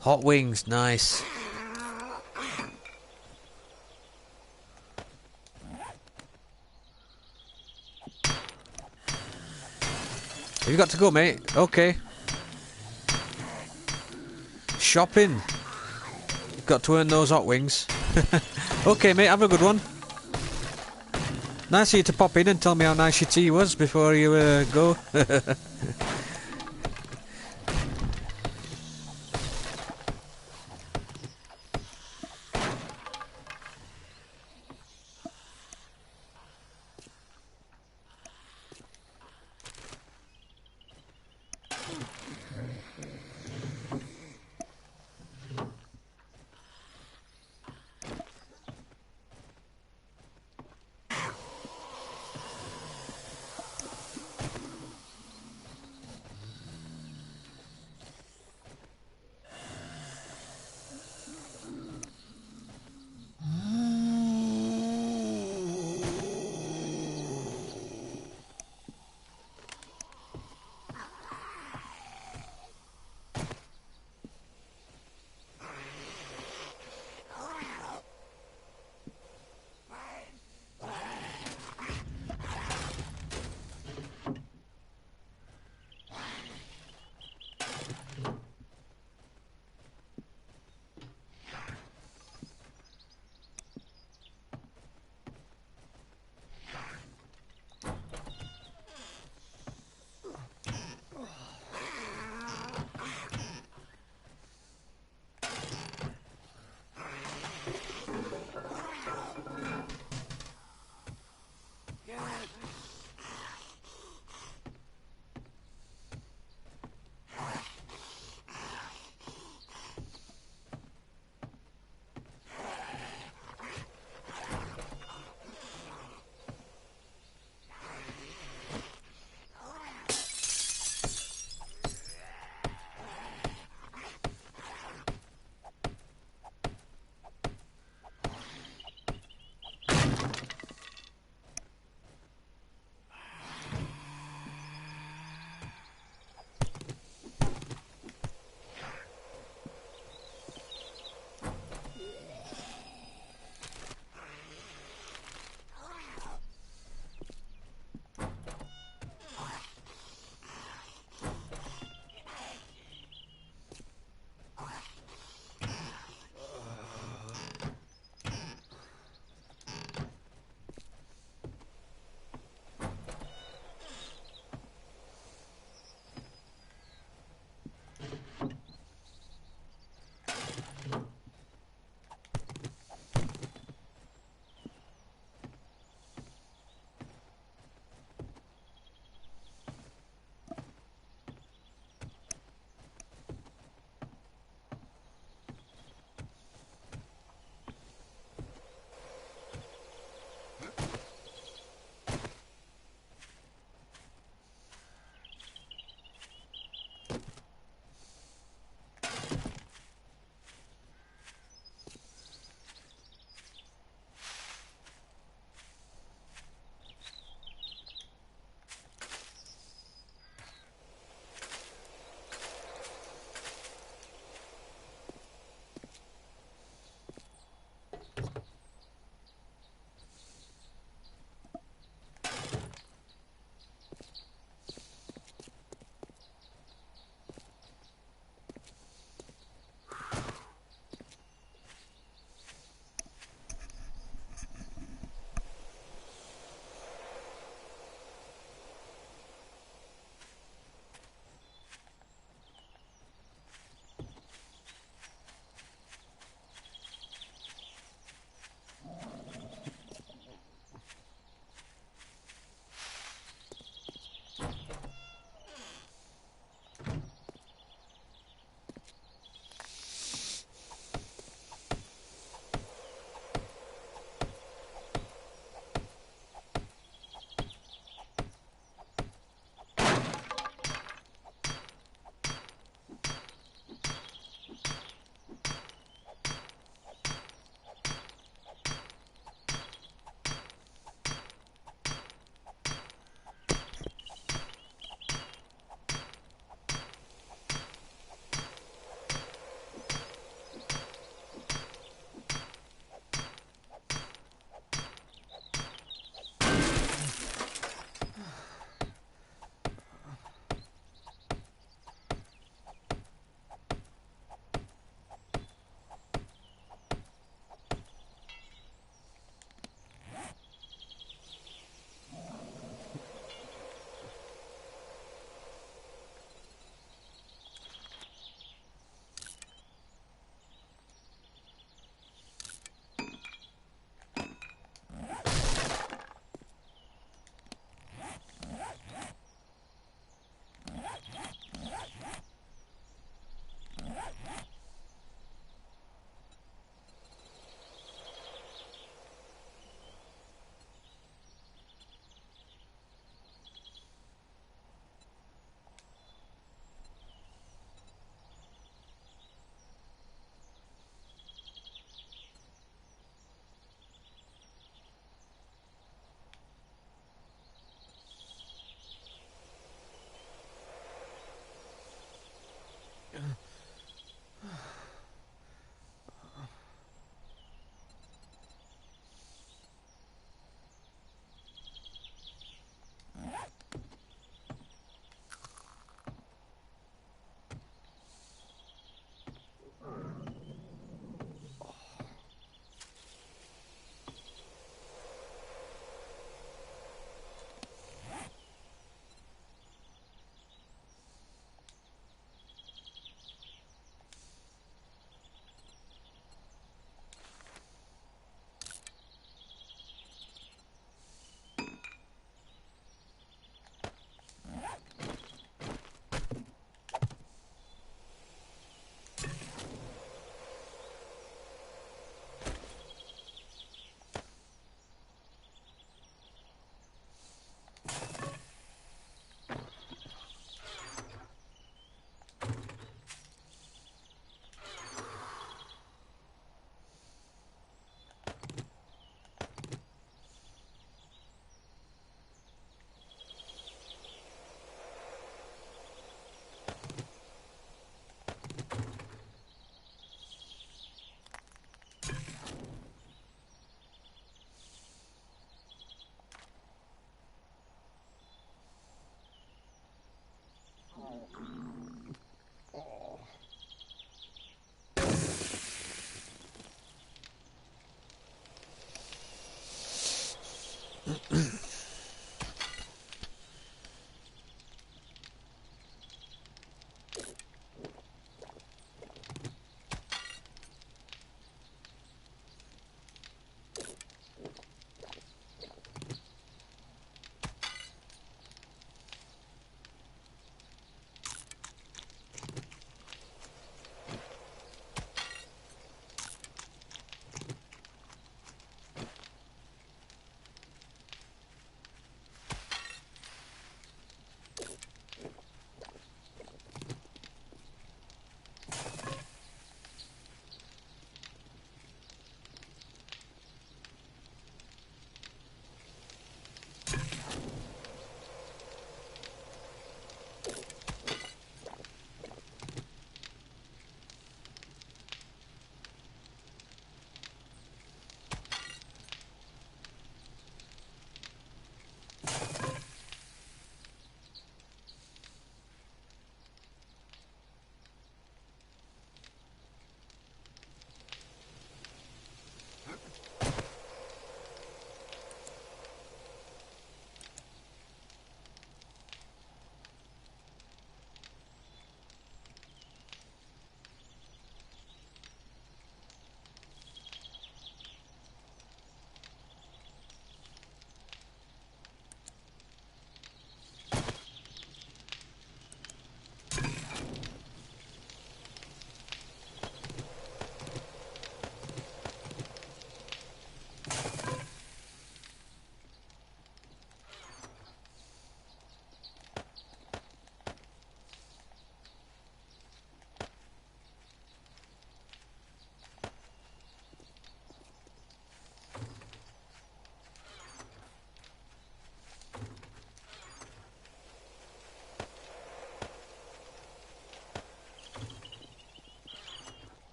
Hot wings, nice. Have you got to go, mate? Okay. Shopping. Got to earn those hot wings. Okay, mate, have a good one. Nice of you to pop in and tell me how nice your tea was before you go.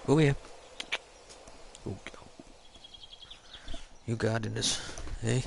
Oh yeah. Oh, you gardeners, eh?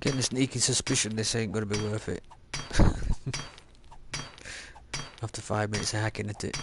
Getting a sneaking suspicion this ain't gonna be worth it. After 5 minutes of hacking at it.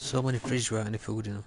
So many fridge without any food in them.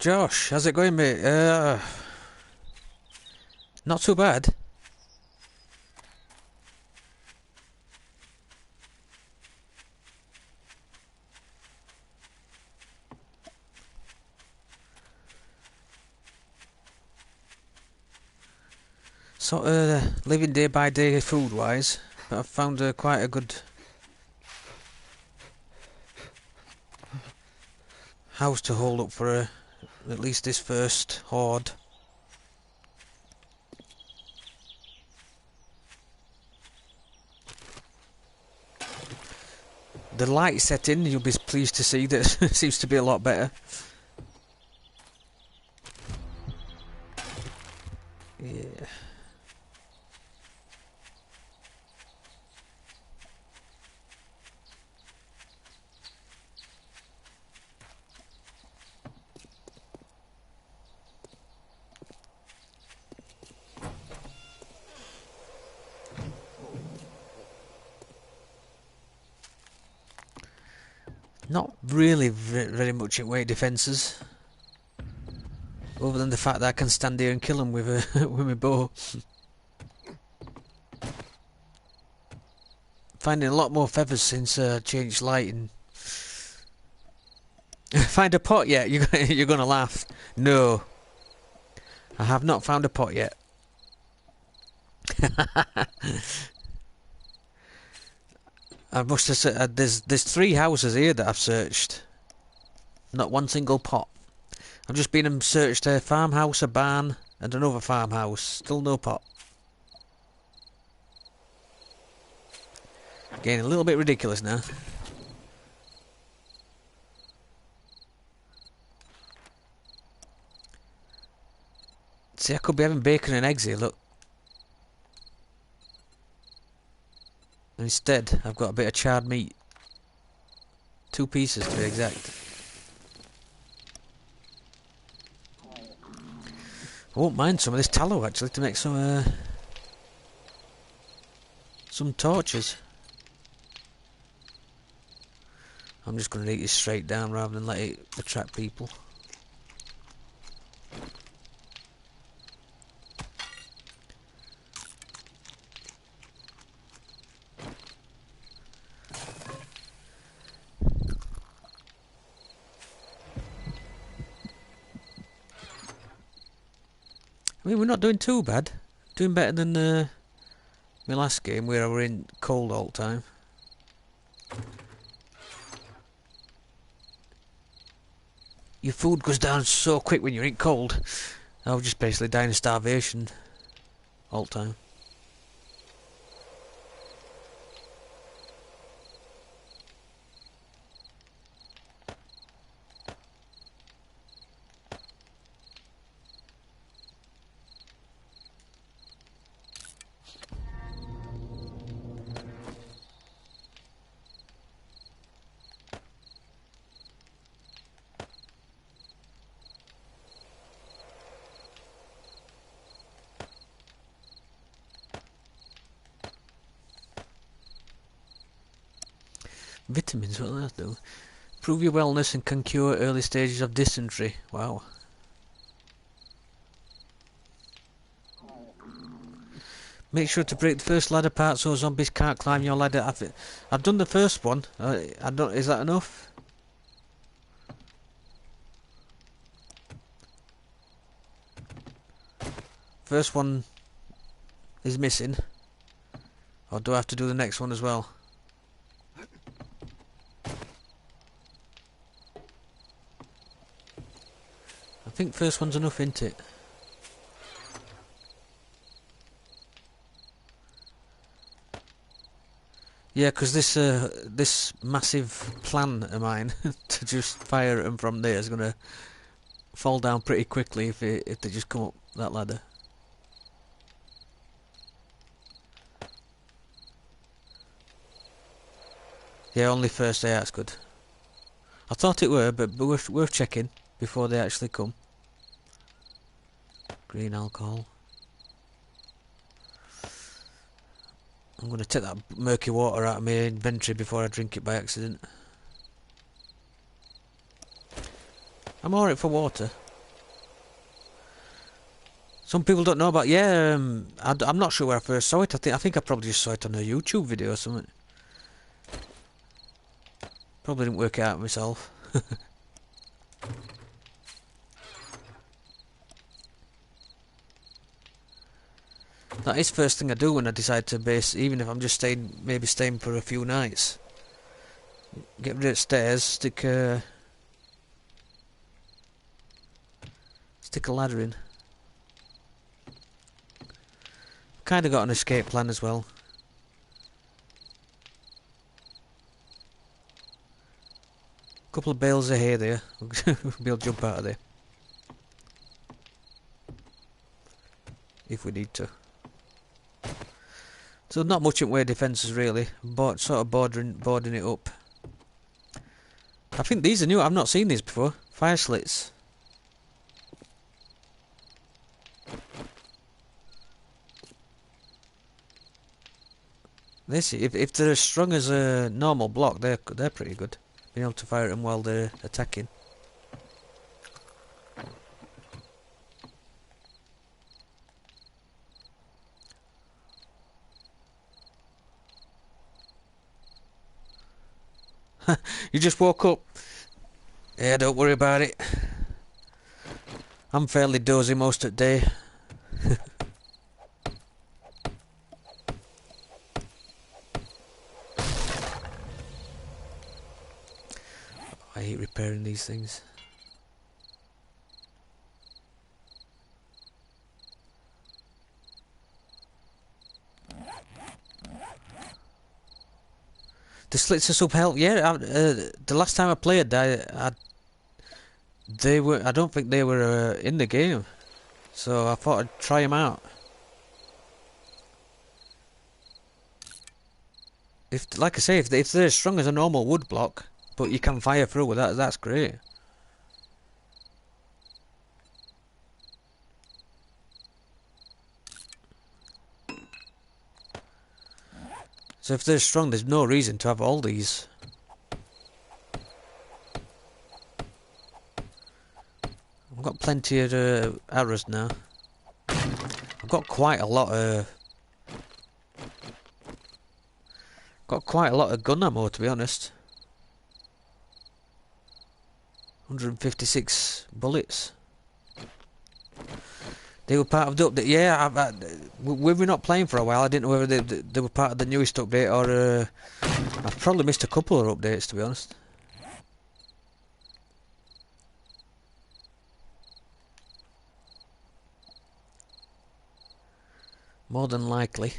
Josh, how's it going, mate? Not too bad. Sort of living day by day food wise, but I've found quite a good house to hold up for at least this first horde. The light setting, you'll be pleased to see that seems to be a lot better. Yeah. Not really very much at weight defences, other than the fact that I can stand here and kill them with with my bow. Finding a lot more feathers since changed lighting. Find a pot yet? You're gonna laugh. No, I have not found a pot yet. I must have said there's 3 houses here that I've searched. Not one single pot. I've just been and searched a farmhouse, a barn, and another farmhouse. Still no pot. Getting a little bit ridiculous now. See, I could be having bacon and eggs here, look. Instead, I've got a bit of charred meat. 2 pieces to be exact. I won't mind some of this tallow actually to make some torches. I'm just going to eat it straight down rather than let it attract people. I mean, we're not doing too bad. Doing better than my last game where I were in cold all the time. Your food goes down so quick when you're in cold. I was just basically dying of starvation all the time. Vitamins, what does that do? Improve your wellness and can cure early stages of dysentery. Wow. Make sure to break the first ladder part so zombies can't climb your ladder. I've done the first one. I don't. Is that enough? First one is missing. Or do I have to do the next one as well? I think first one's enough, isn't it? Yeah, because this massive plan of mine to just fire at them from there is gonna fall down pretty quickly if they just come up that ladder. Yeah, only first day. That's good. I thought it were, but worth checking before they actually come. Green alcohol. I'm going to take that murky water out of my inventory before I drink it by accident. I'm alright for water. Some people don't know about. Yeah, I'm not sure where I first saw it. I think I probably just saw it on a YouTube video or something. Probably didn't work it out myself. That is first thing I do when I decide to base, even if I'm just staying, maybe staying for a few nights. Get rid of the stairs, stick a ladder in. Kind of got an escape plan as well. Couple of bales of hay there. We'll be able to jump out of there if we need to. So not much in way of defences really, but sort of boarding it up. I think these are new. I've not seen these before. Fire slits. This, if they're as strong as a normal block, they're pretty good. Being able to fire at them while they're attacking. You just woke up. Yeah, don't worry about it. I'm fairly dozy most of the day. I hate repairing these things. The slits are sub help. Yeah, the last time I played, I don't think they were in the game, so I thought I'd try them out. If, like I say, if they're as strong as a normal wood block, but you can fire through with that, that's great. So if they're strong, there's no reason to have all these. I've got plenty of arrows now. I've got quite a lot of gun ammo, to be honest. 156 bullets. They were part of the update. Yeah, we were not playing for a while. I didn't know whether they were part of the newest update or I've probably missed a couple of updates, to be honest. More than likely.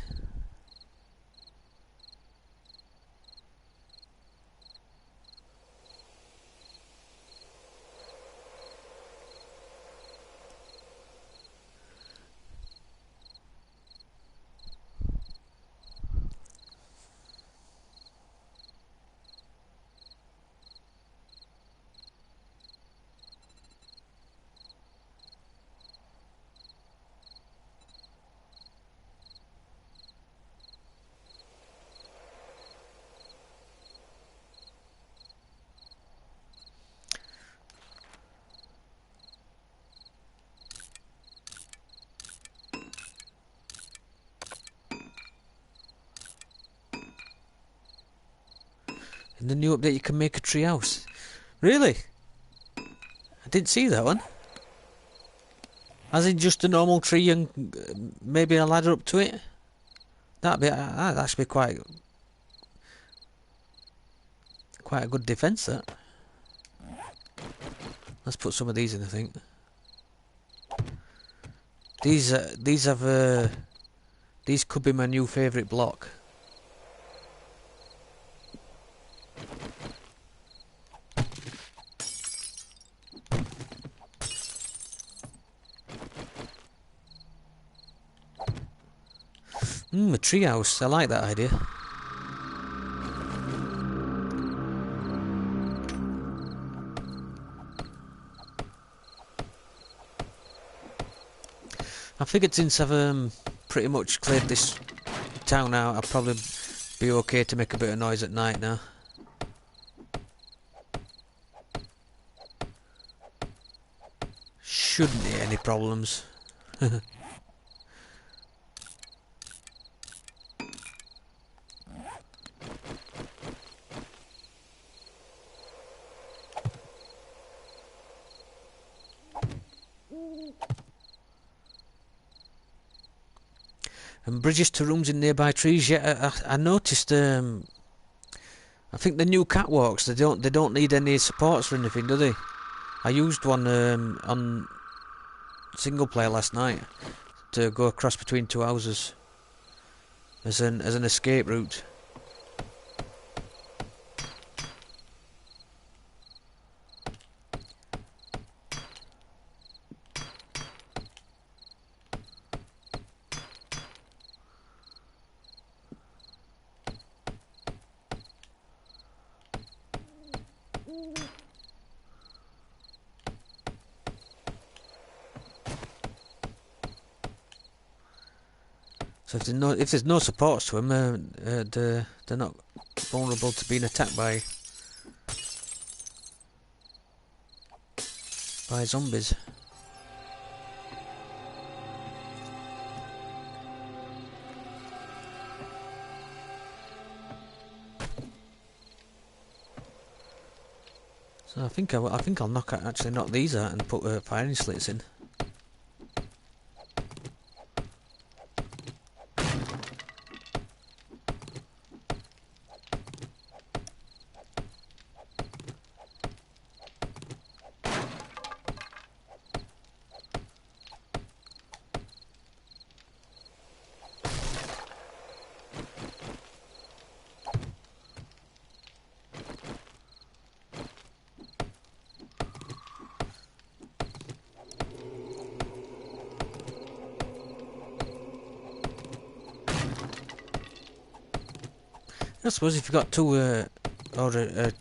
In the new update you can make a tree house. Really? I didn't see that one. As in just a normal tree and maybe a ladder up to it? That'd actually be quite a good defence, that. Let's put some of these in, I think. These could be my new favourite block. A treehouse. I like that idea. I figured since I've pretty much cleared this town out, I'll probably be okay to make a bit of noise at night now. Shouldn't be any problems. And bridges to rooms in nearby trees. Yeah, I noticed. I think the new catwalks they don't need any supports or anything, do they? I used one on single player last night to go across between two houses as an escape route. So if there's no supports to them, they're not vulnerable to being attacked by zombies. So I think I'll actually knock these out and put firing slits in. I suppose if you've got two,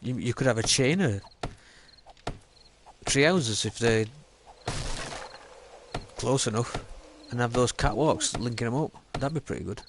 you could have a chain of tree houses if they're close enough, and have those catwalks linking them up. That'd be pretty good.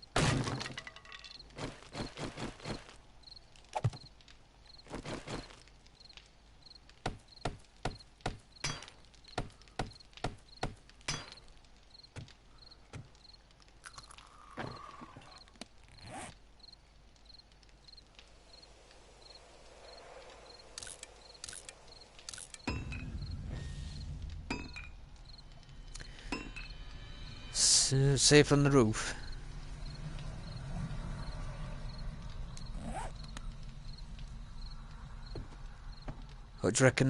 Safe on the roof. What do you reckon?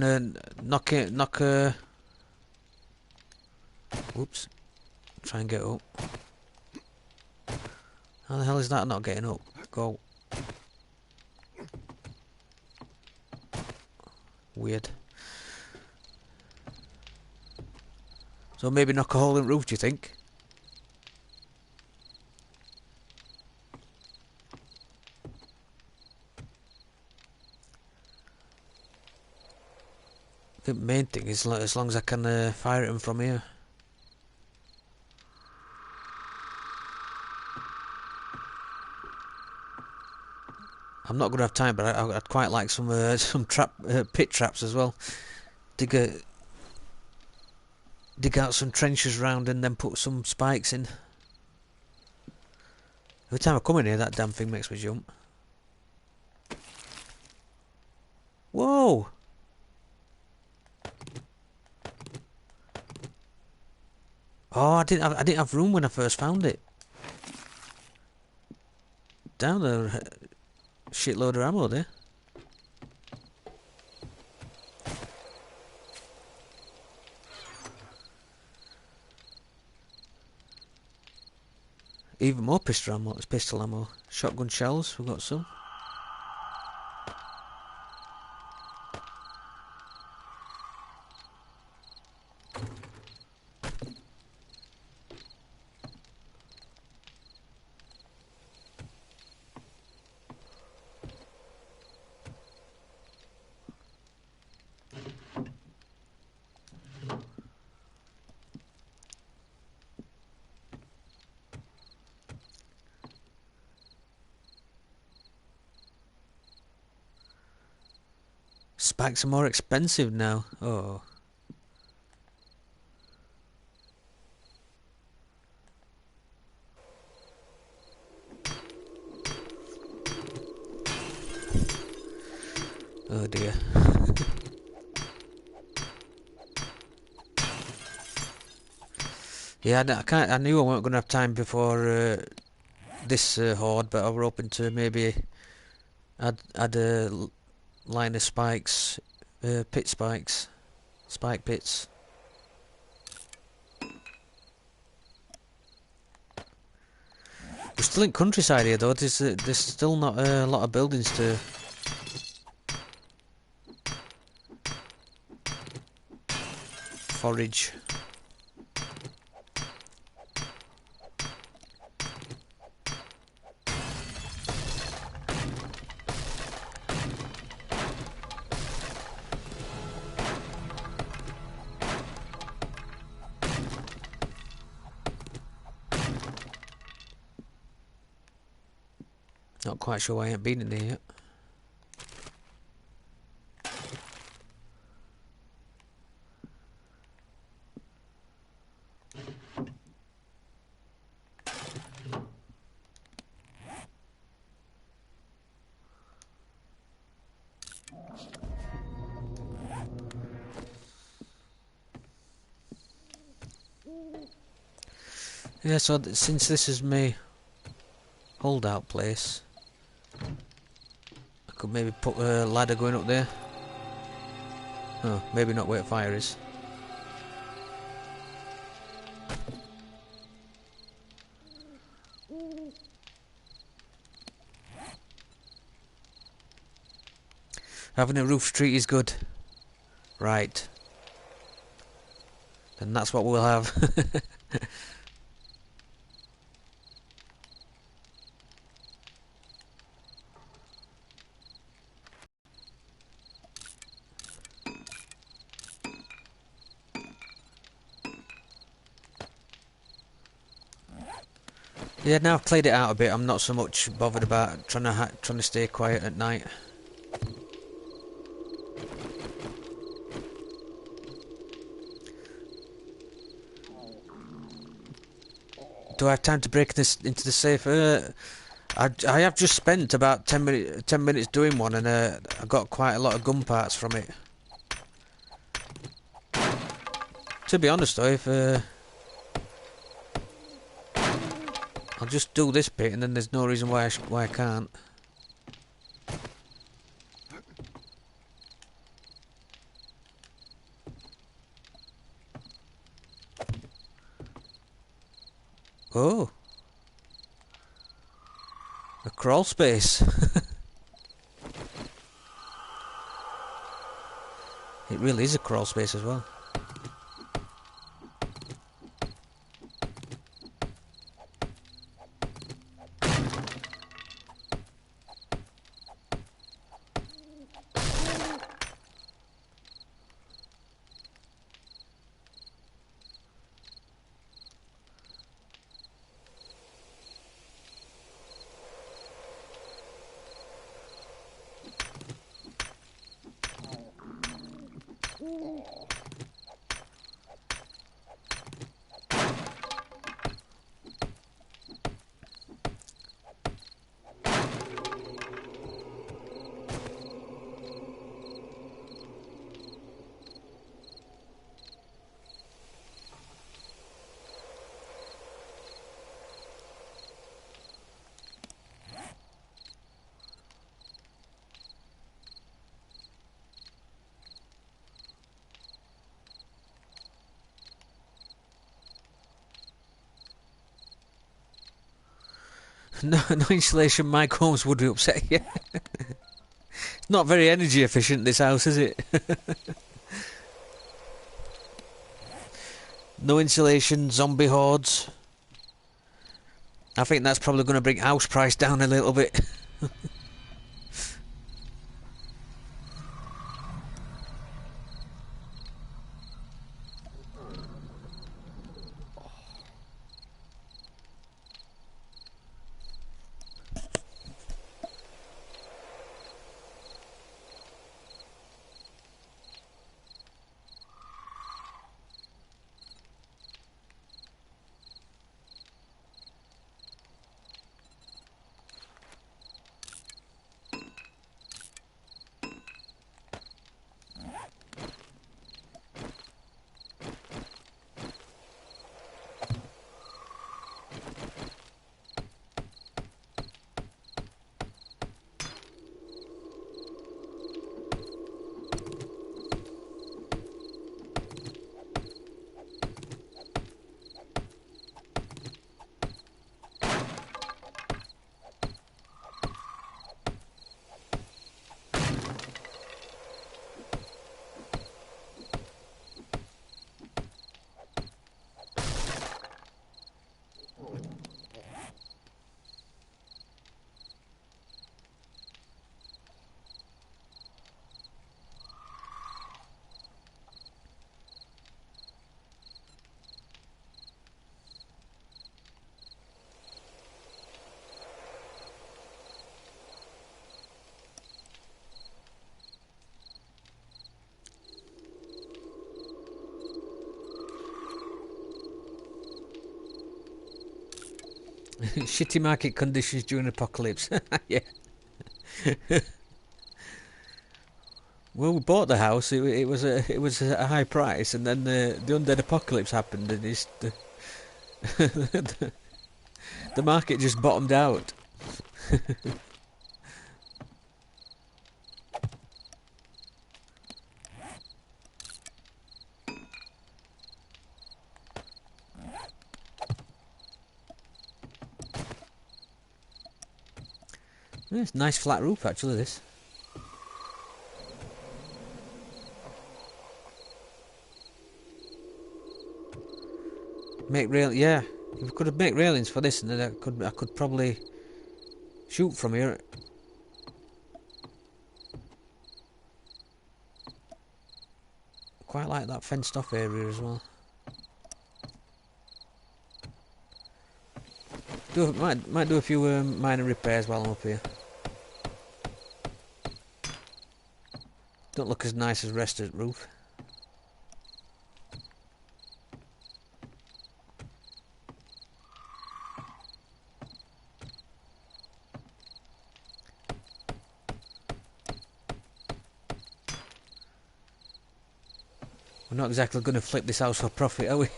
Knock. Whoops. Try and get up. How the hell is that not getting up? Go. Weird. So maybe knock a hole in the roof, do you think? I think the main thing is as long as I can fire at them from here. I'm not going to have time, but I'd quite like some pit traps as well. Dig out some trenches round and then put some spikes in. Every time I come in here, that damn thing makes me jump. Whoa! Oh, I didn't have room when I first found it. Down there, shitload of ammo there. Even more pistol ammo. Shotgun shells, we've got some. Spikes are more expensive now. Oh. Oh dear. Yeah, I can't. I knew I weren't going to have time before this horde, but I were hoping to maybe add a line of spikes, pit spikes, spike pits. We're still in countryside here though. There's still not a lot of buildings to forage. Not quite sure why I ain't been in there yet. Yeah, so since this is my holdout place, I could maybe put a ladder going up there. Oh, maybe not where fire is. Having a roof street is good. Right. Then that's what we'll have. Yeah, now I've played it out a bit, I'm not so much bothered about trying to stay quiet at night. Do I have time to break this into the safe? I have just spent about 10 minutes doing one, and I got quite a lot of gun parts from it. To be honest though, if I'll just do this bit, and then there's no reason why I can't. Oh, a crawl space. It really is a crawl space as well. No insulation, Mike Holmes would be upset. Yeah. It's not very energy efficient, this house, is it? No insulation, zombie hordes. I think that's probably going to bring house price down a little bit. Shitty market conditions during apocalypse. Yeah. Well, we bought the house. It was a high price, and then the undead apocalypse happened, and the market just bottomed out. Yeah, it's a nice flat roof actually. This. Make rail, yeah. If we could have made railings for this, and then I could probably shoot from here. Quite like that fenced off area as well. Might do a few minor repairs while I'm up here. Don't look as nice as rest of the roof. We're not exactly going to flip this house for profit, are we?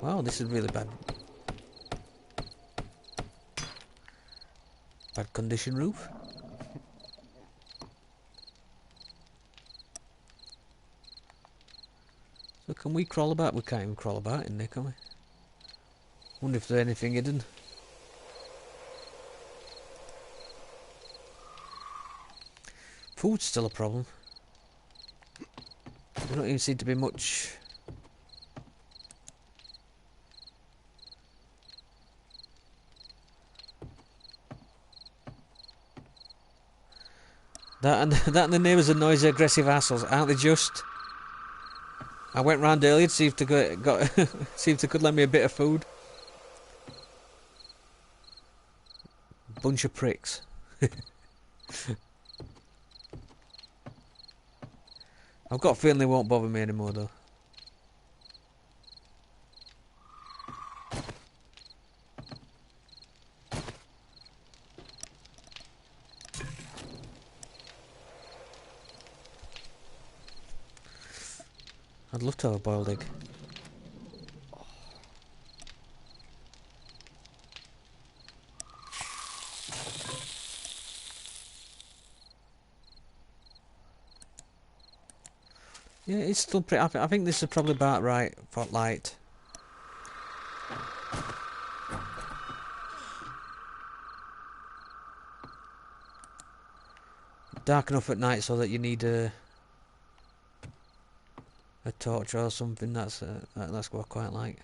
Wow, this is really bad. Bad condition roof. So can we crawl about? We can't even crawl about in there, can we? Wonder if there's anything hidden. Food's still a problem. There don't even seem to be much. That and the neighbours are noisy, aggressive assholes, aren't they just? I went round earlier to see if they got see if they could lend me a bit of food. Bunch of pricks. I've got a feeling they won't bother me anymore though. I'd love to have a boiled egg. Yeah, it's still pretty. I think this is probably about right for light. Dark enough at night so that you need a torch or something. That's what I quite like.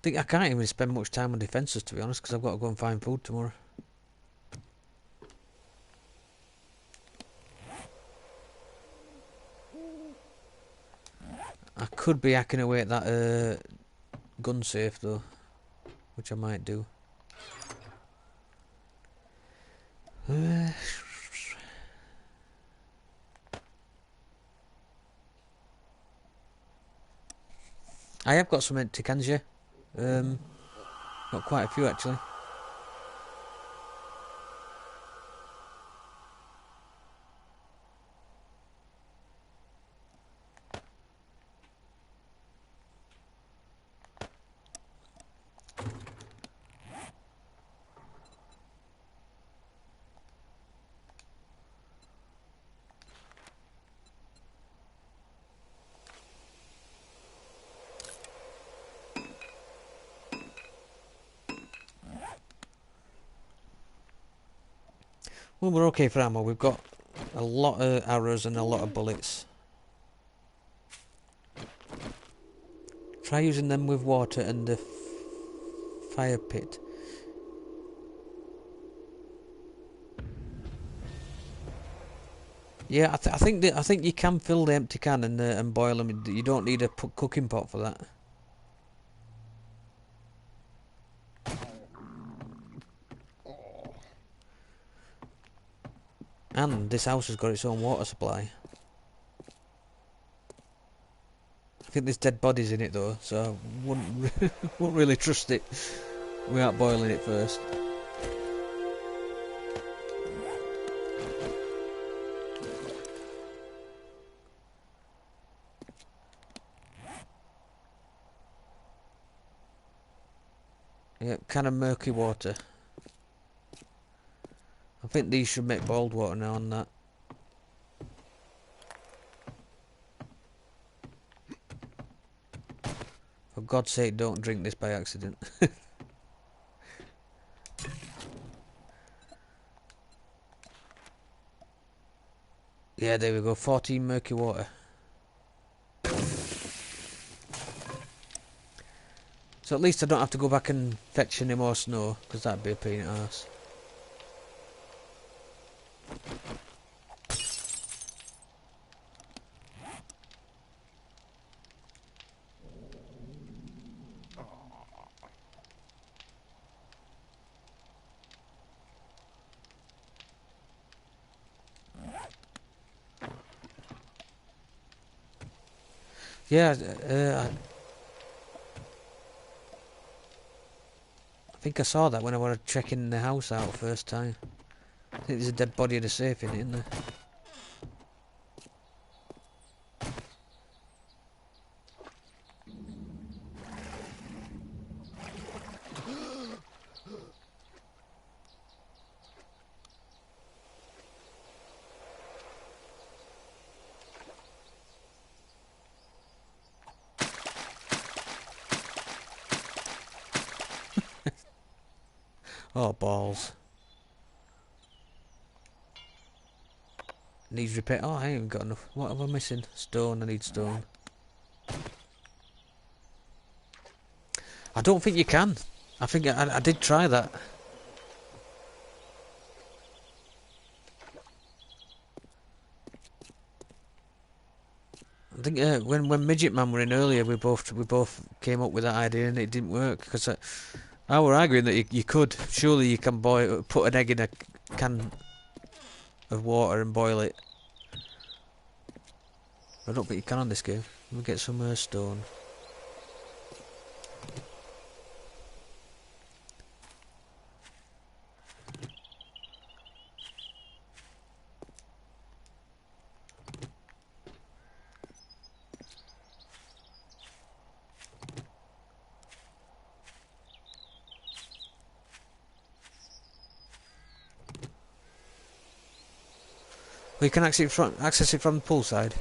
I can't even spend much time on defences to be honest, because I've got to go and find food tomorrow. I could be hacking away at that gun safe though, which I might do. I have got some empty cans, yeah. Got quite a few actually. Well, we're okay for ammo. We've got a lot of arrows and a lot of bullets. Try using them with water and the fire pit. Yeah, I think you can fill the empty can and boil them. You don't need a cooking pot for that. And this house has got its own water supply. I think there's dead bodies in it though, so I wouldn't really trust it without boiling it first. Yeah, kind of murky water. I think these should make boiled water now on that. For God's sake, don't drink this by accident. Yeah, there we go, 14 murky water. So at least I don't have to go back and fetch any more snow, because that'd be a pain in the arse. Yeah, I think I saw that when I was checking the house out first time. I think there's a dead body in a safe in it, isn't there? Oh, balls. Needs repair. Oh, I ain't got enough. What am I missing? Stone, I need stone. I don't think you can. I think I did try that. I think when Midget Man were in earlier, we both came up with that idea and it didn't work because I were arguing that you could. Surely you can put an egg in a can of water and boil it. I don't think you can on this game. Let me get some stone. Well, you can access it from the pool side.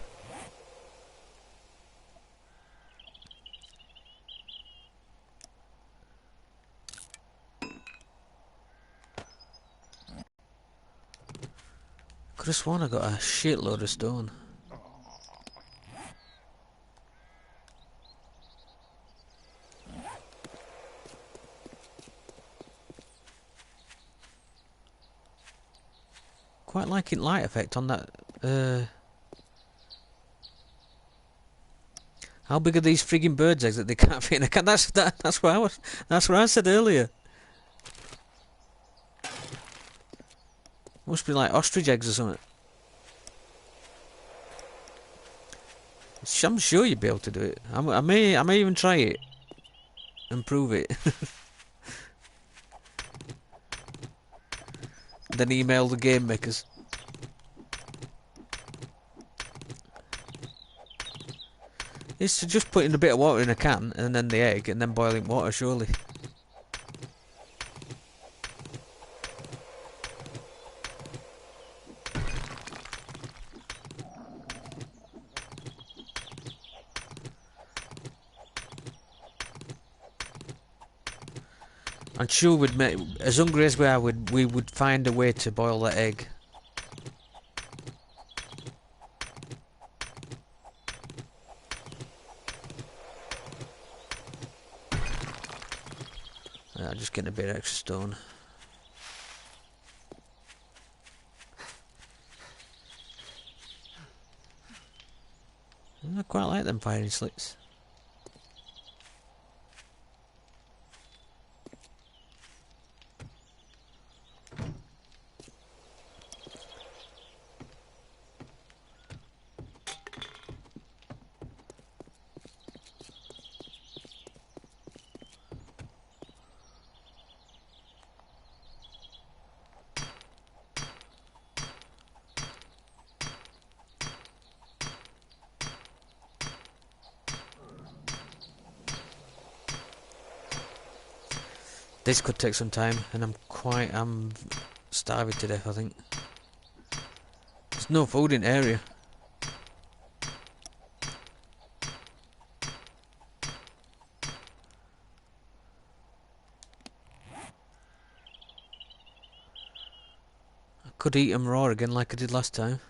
Could have sworn I got a shitload of stone. Quite liking light effect on that. How big are these frigging birds' eggs that they can't fit in a can? That's where I was. That's what I said earlier. Must be like ostrich eggs or something. I'm sure you'd be able to do it. I may even try it and prove it. Then email the game makers. It's just putting a bit of water in a can and then the egg and then boiling water, surely. I'm sure we'd make, as hungry as we are, we would find a way to boil that egg. Just getting a bit of extra stone. I quite like them firing slits. This could take some time, and I'm starving to death, I think. There's no food in the area. I could eat them raw again like I did last time.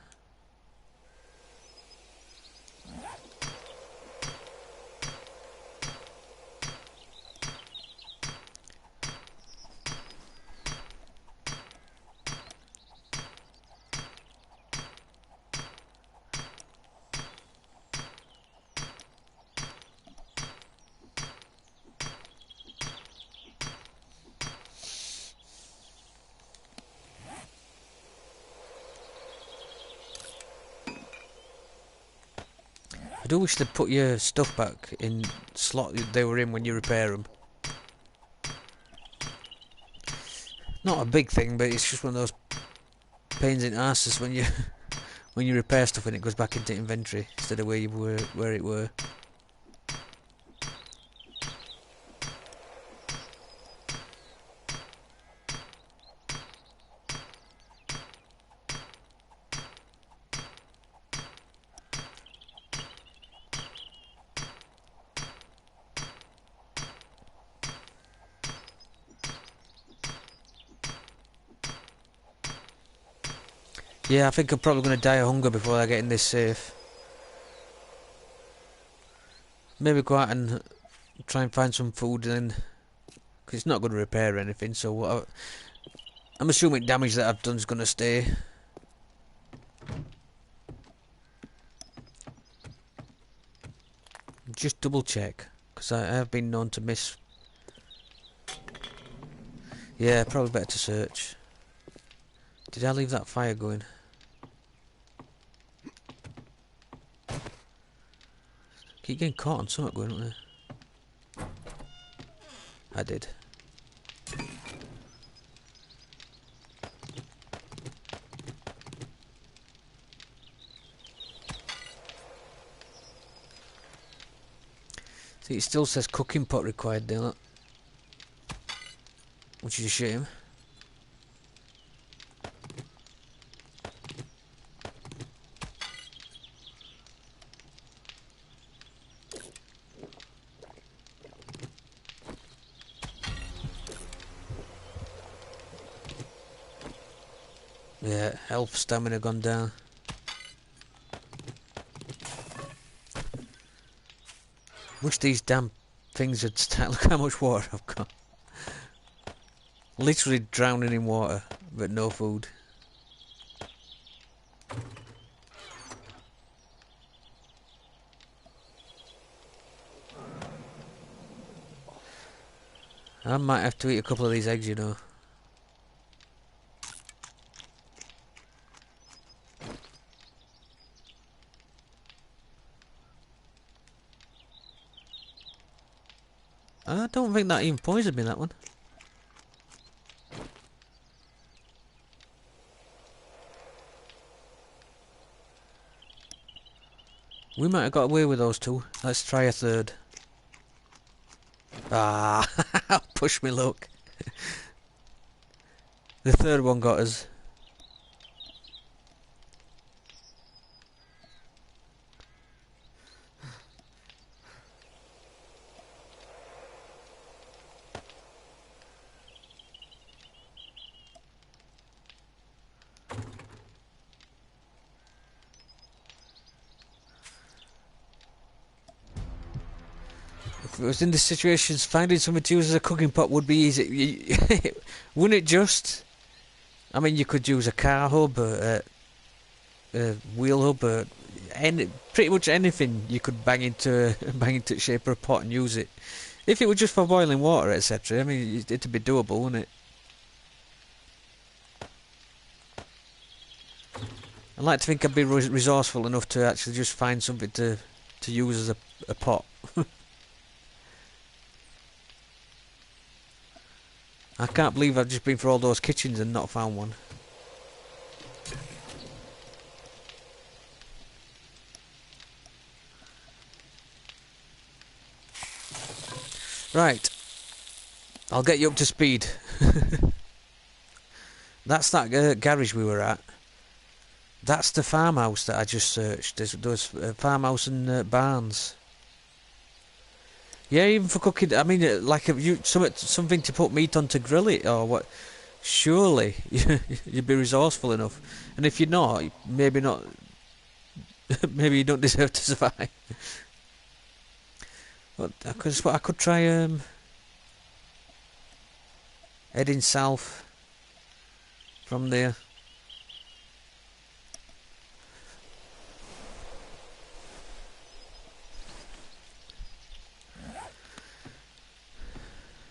I do wish they'd put your stuff back in slot they were in when you repair them. Not a big thing, but it's just one of those pains in the arses when you when you repair stuff and it goes back into inventory instead of where it were. Yeah, I think I'm probably going to die of hunger before I get in this safe. Maybe go out and try and find some food, and then, cause it's not going to repair anything. So I'm assuming damage that I've done is going to stay. Just double check, because I have been known to miss. Yeah, probably better to search. Did I leave that fire going? Keep getting caught on something going on there. I did. See, it still says cooking pot required there, look. Which is a shame. Yeah, health, stamina gone down. Wish these damn things would start. Look how much water I've got. Literally drowning in water, but no food. I might have to eat a couple of these eggs, you know. I don't think that even poisoned me, that one. We might have got away with those two. Let's try a third. Ah, push me luck. The third one got us. If it was in this situation, finding something to use as a cooking pot would be easy. Wouldn't it just? I mean, you could use a car hub, a wheel hub, pretty much anything you could bang into the shape of a pot and use it. If it were just for boiling water, etc., I mean, it'd be doable, wouldn't it? I'd like to think I'd be resourceful enough to actually just find something to use as a pot. I can't believe I've just been through all those kitchens and not found one. Right. I'll get you up to speed. That's that garage we were at. That's the farmhouse that I just searched. There's farmhouse and barns. Yeah, even for cooking. I mean, like if you something to put meat on to grill it or what? Surely you'd be resourceful enough. And if you're not, maybe not. Maybe you don't deserve to survive. But I could try heading south from there.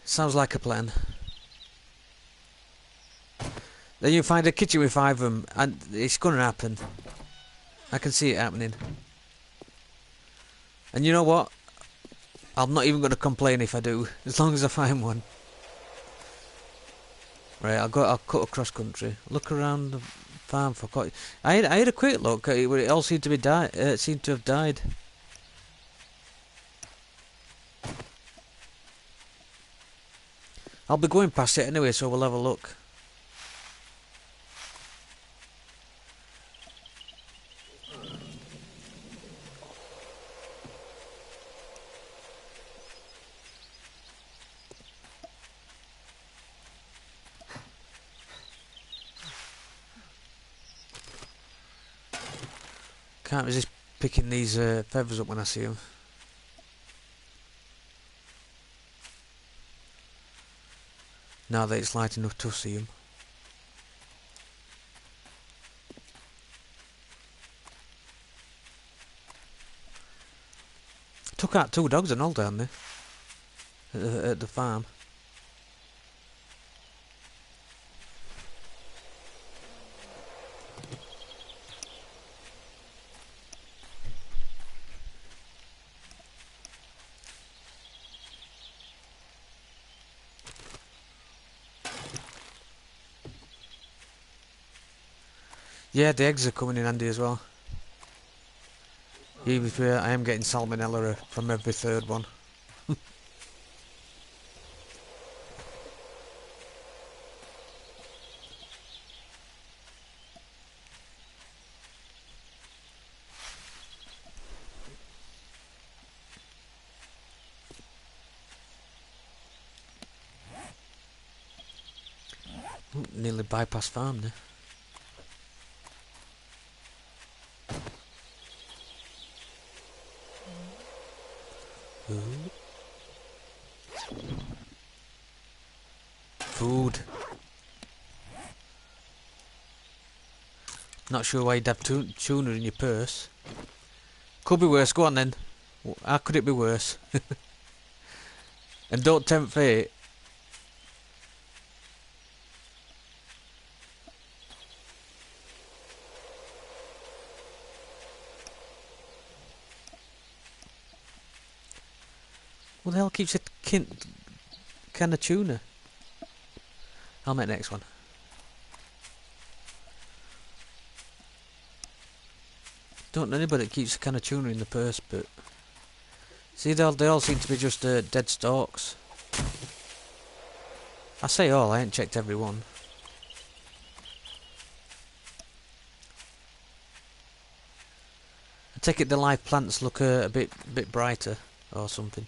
Sounds like a plan. Then you find a kitchen with 5 of them, and it's going to happen. I can see it happening. And you know what? I'm not even going to complain if I do, as long as I find one. Right, I'll cut across country. Look around the farm for quite. I had a quick look. It all seemed to be seemed to have died. I'll be going past it anyway, so we'll have a look. Can't resist picking these feathers up when I see them. Now that it's light enough to see them. Took out 2 dogs and all down there at the farm. Yeah, the eggs are coming in handy as well. Even if I am getting salmonella from every 3rd one. Nearly bypass farm there. Food. Not sure why you'd have tuna in your purse. Could be worse. Go on then. How could it be worse? And don't tempt fate. What the hell keeps a can of tuna? I'll make the next one. Don't know anybody that keeps a can of tuna in the purse, but see, they all seem to be just dead stalks. I say all, I ain't checked every one. I take it the live plants look a bit brighter or something.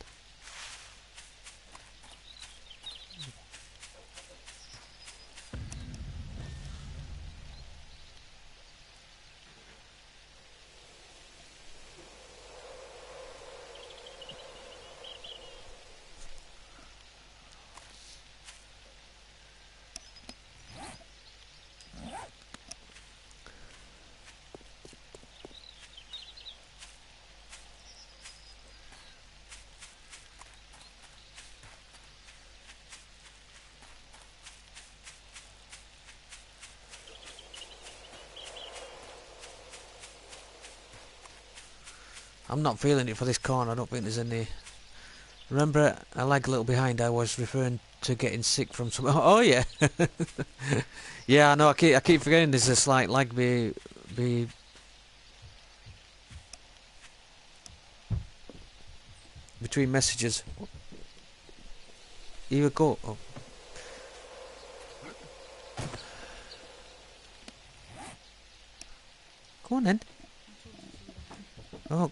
I'm not feeling it for this corner. I don't think there's any. Remember, I lag a little behind. I was referring to getting sick from some. Oh yeah, yeah. I know. I keep forgetting. There's a slight lag between messages. Here we go. Oh. Go on then. Oh.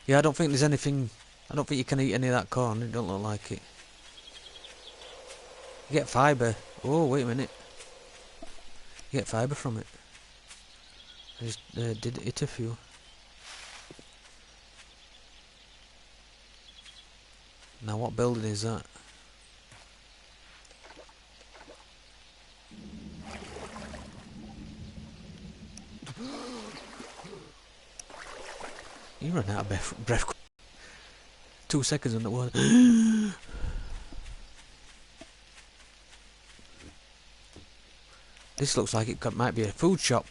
Yeah, I don't think there's anything... I don't think you can eat any of that corn. It don't look like it. You get fibre. Oh, wait a minute. You get fibre from it. I just did it a few. Now what building is that? You run out of breath. 2 seconds underwater. This looks like it might be a food shop.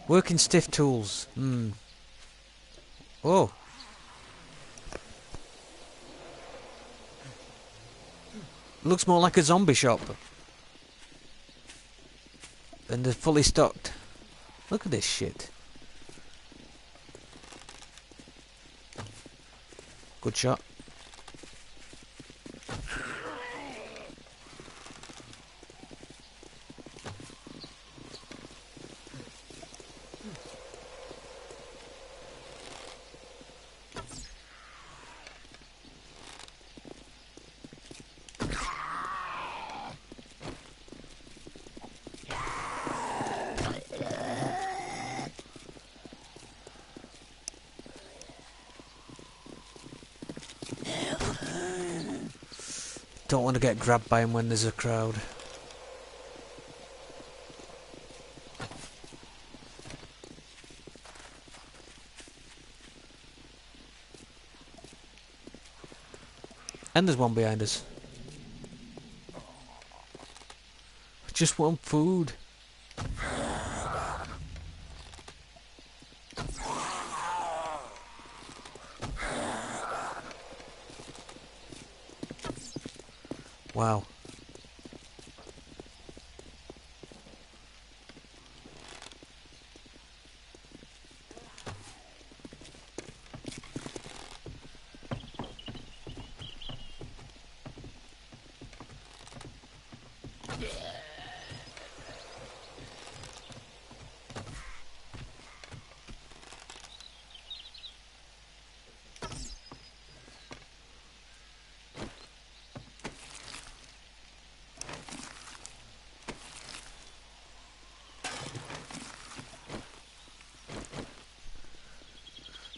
Working stiff tools. Oh. Looks more like a zombie shop. And they're fully stocked. Look at this shit. Good shot. Don't want to get grabbed by him when there's a crowd. And there's one behind us. I just want food. Wow.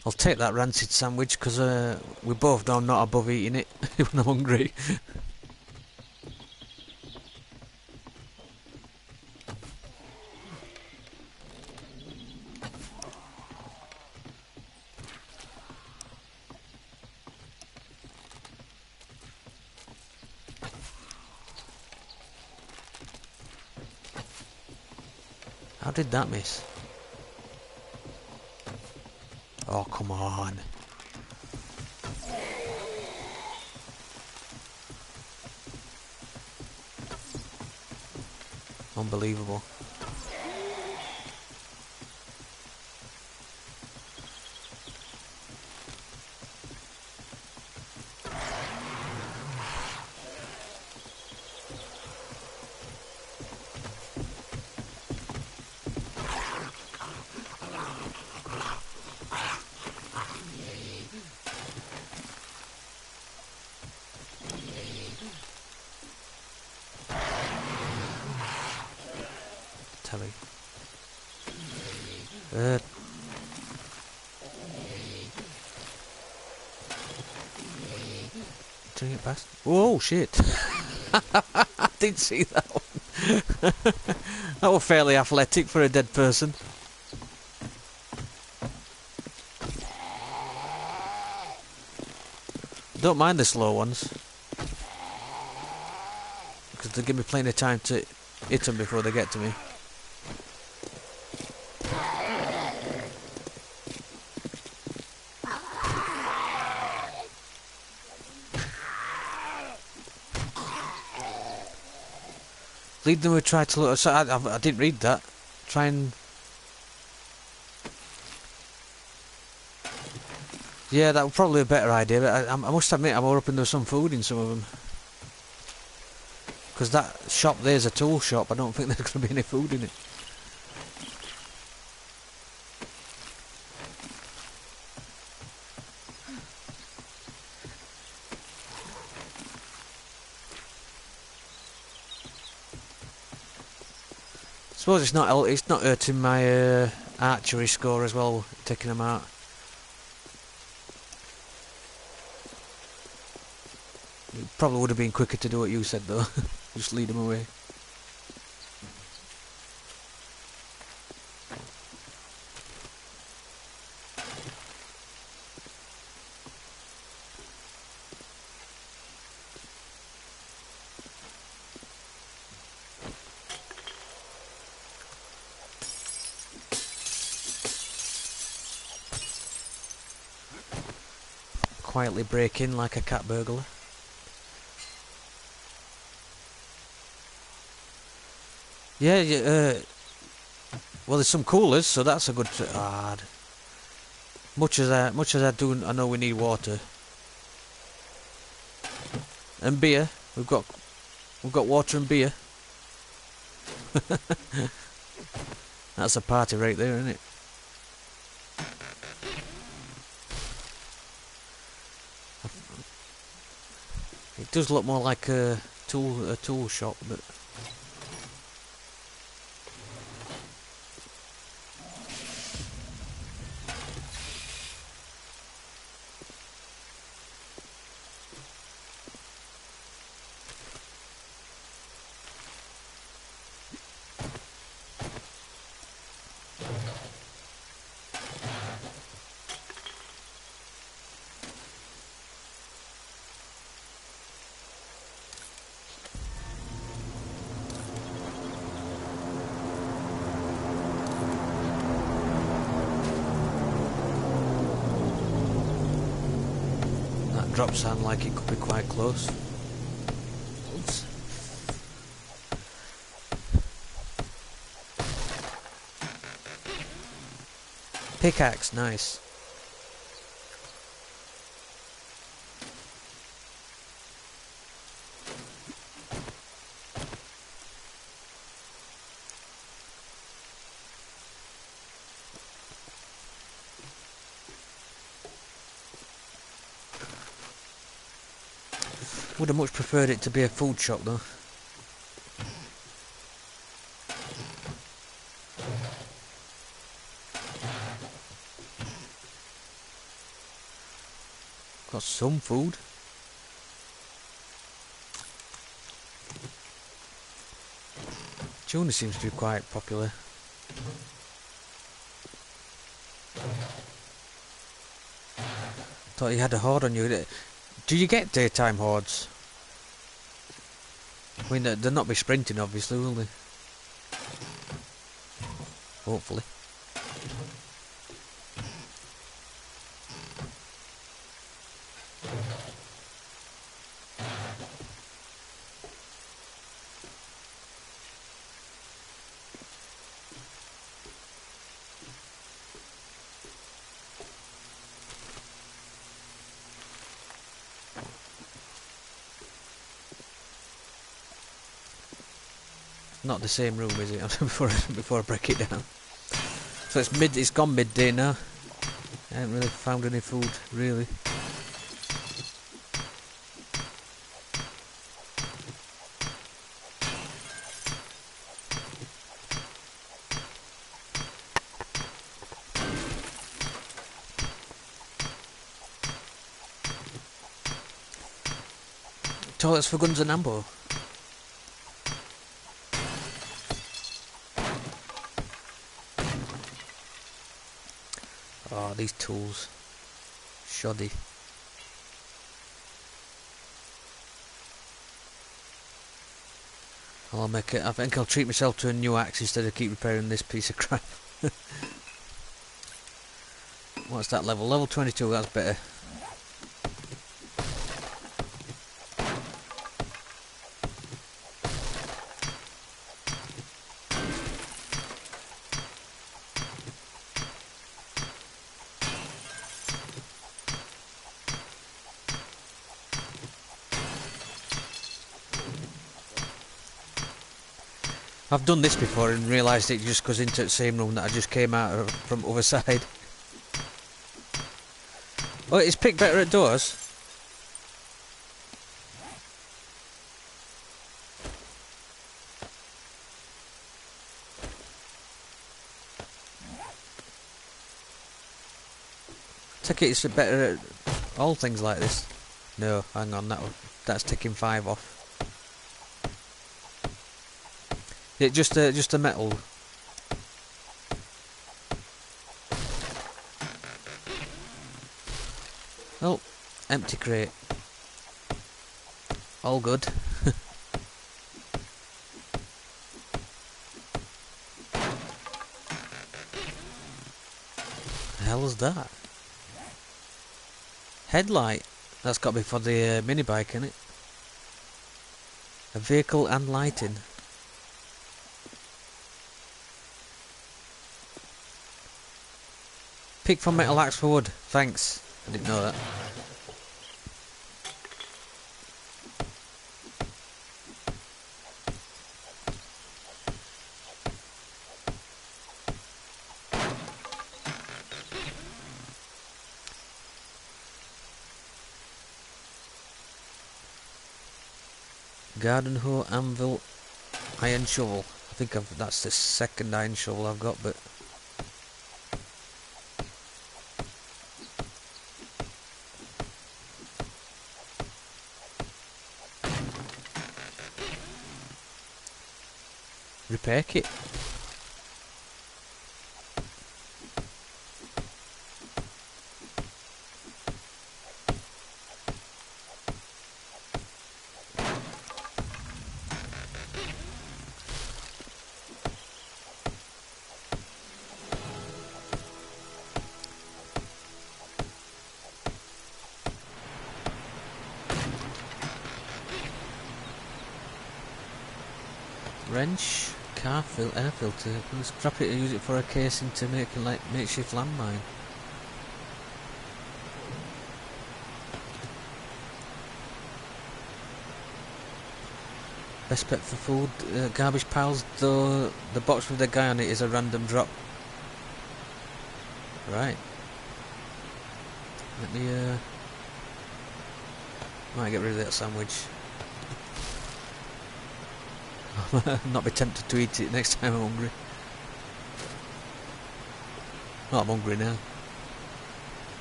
I'll take that rancid sandwich because we both know I'm not above eating it when I'm hungry. How did that miss? Oh, come on. Unbelievable. Telly. Turning it past. Oh shit! I didn't see that one. That was fairly athletic for a dead person. Don't mind the slow ones, because they give me plenty of time to hit them before they get to me. Lead them. We try to look. So I didn't read that. Try and. Yeah, that was probably a better idea. But I must admit, I'm hoping there's some food in some of them. Because that shop there's a tool shop. I don't think there's going to be any food in it. I suppose it's not hurting my archery score as well, taking them out. It probably would have been quicker to do what you said though. Just lead them away. Quietly break in like a cat burglar. Yeah, well, there's some coolers, so that's a good. Much as I do, I know we need water and beer. We've got water and beer. That's a party right there, isn't it? It does look more like a tool shop, but. Drop sound like it could be quite close. Oops. Pickaxe, nice. Would have much preferred it to be a food shop though. Got some food. Tuna seems to be quite popular. Thought you had a horde on you. Do you get daytime hordes? I mean, they'll not be sprinting, obviously, will they? Hopefully. Not the same room, is it? before I break it down. So it's gone midday now. I haven't really found any food, really. Toilets for guns and ammo. Oh, these tools. Shoddy. I'll make it. I think I'll treat myself to a new axe instead of keep repairing this piece of crap. What's that level? Level 22, that's better. I've done this before and realised it just goes into the same room that I just came out of from the other side. Oh, it's picked better at doors. Take it, it's better at all things like this. No, hang on, that's ticking 5 off. It just a metal. Oh, empty crate. All good. The hell is that? Headlight. That's got to be for the mini bike, isn't it? A vehicle and lighting. Pick from metal axe for wood. Thanks. I didn't know that. Garden hoe, anvil, iron shovel. I think that's the second iron shovel I've got, but repair kit. Wrench, air filter. Let's scrap it and use it for a casing to make a makeshift landmine. Best bet for food. Garbage piles, though the box with the guy on it is a random drop. Right. Let me might get rid of that sandwich. Not be tempted to eat it next time I'm hungry. Well, I'm hungry now.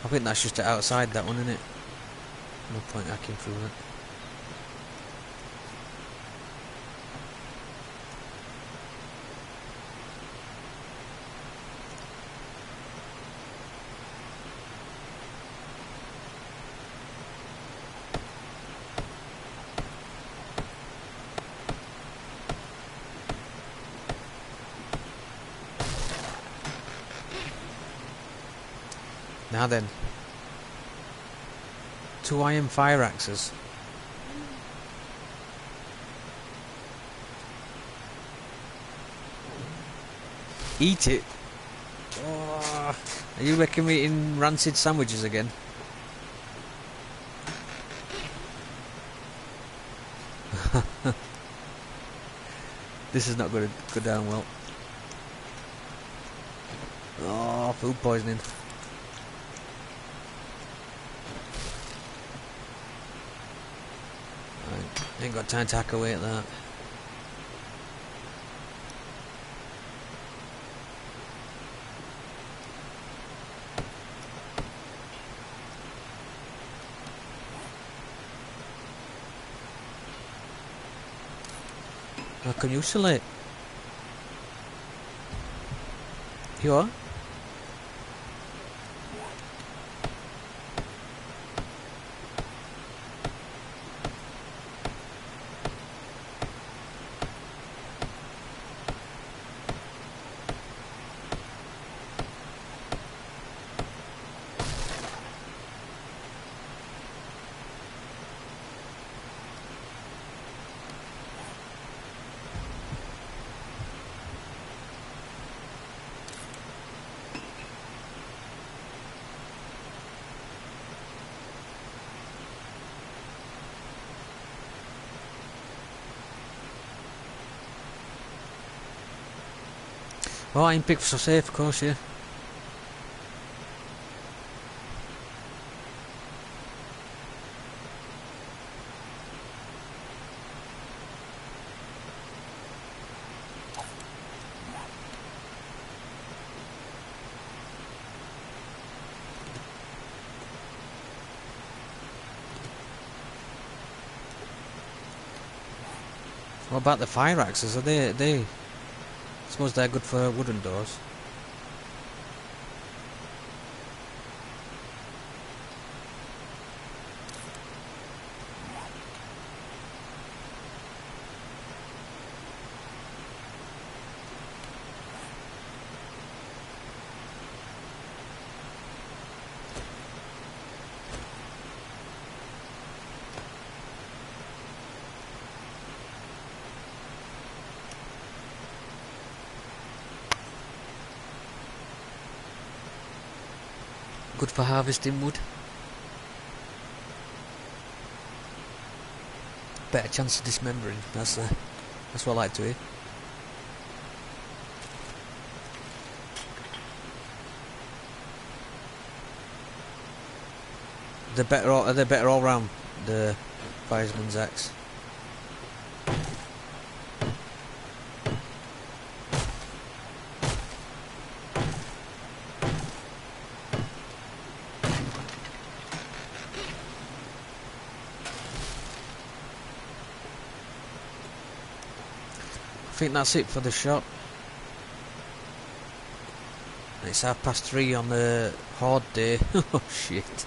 I think that's just outside that one, isn't it? No point hacking through that. Now then, 2 iron fire axes. Eat it? Oh, are you making me eating rancid sandwiches again? This is not going to go down well. Oh, food poisoning. Ain't got time to hack away at that. How come you so late? You are? Oh, I ain't picked for safe, of course, yeah. What about the fire axes? Are they? I suppose they're good for wooden doors. Good for harvesting wood. Better chance of dismembering. That's what I like to hear. Are they better all round, the fireman's axe? I think that's it for the shop. It's 3:30 on the horde day. Oh shit.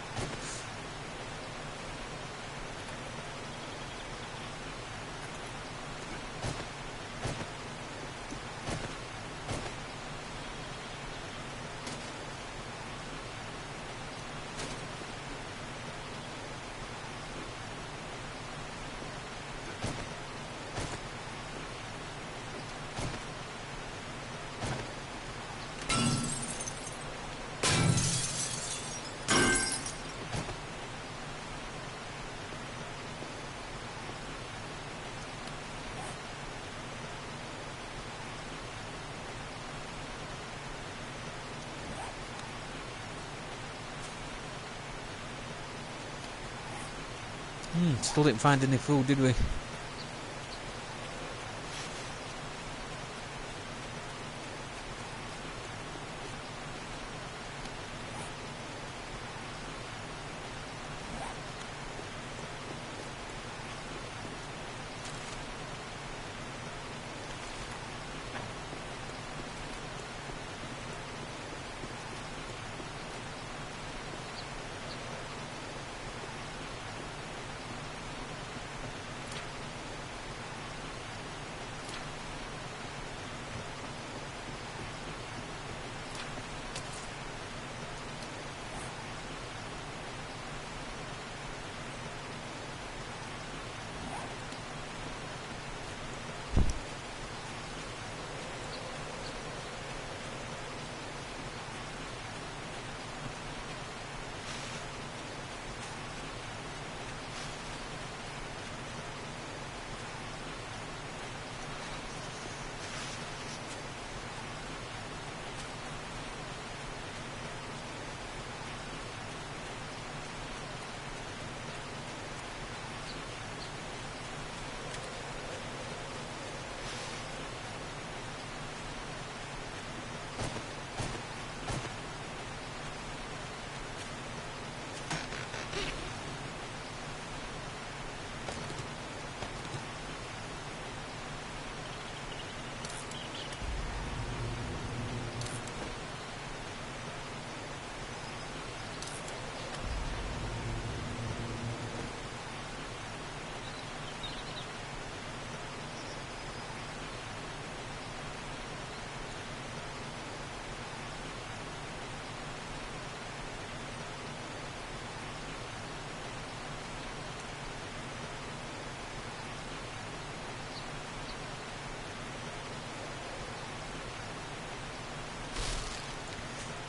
Still didn't find any food, did we?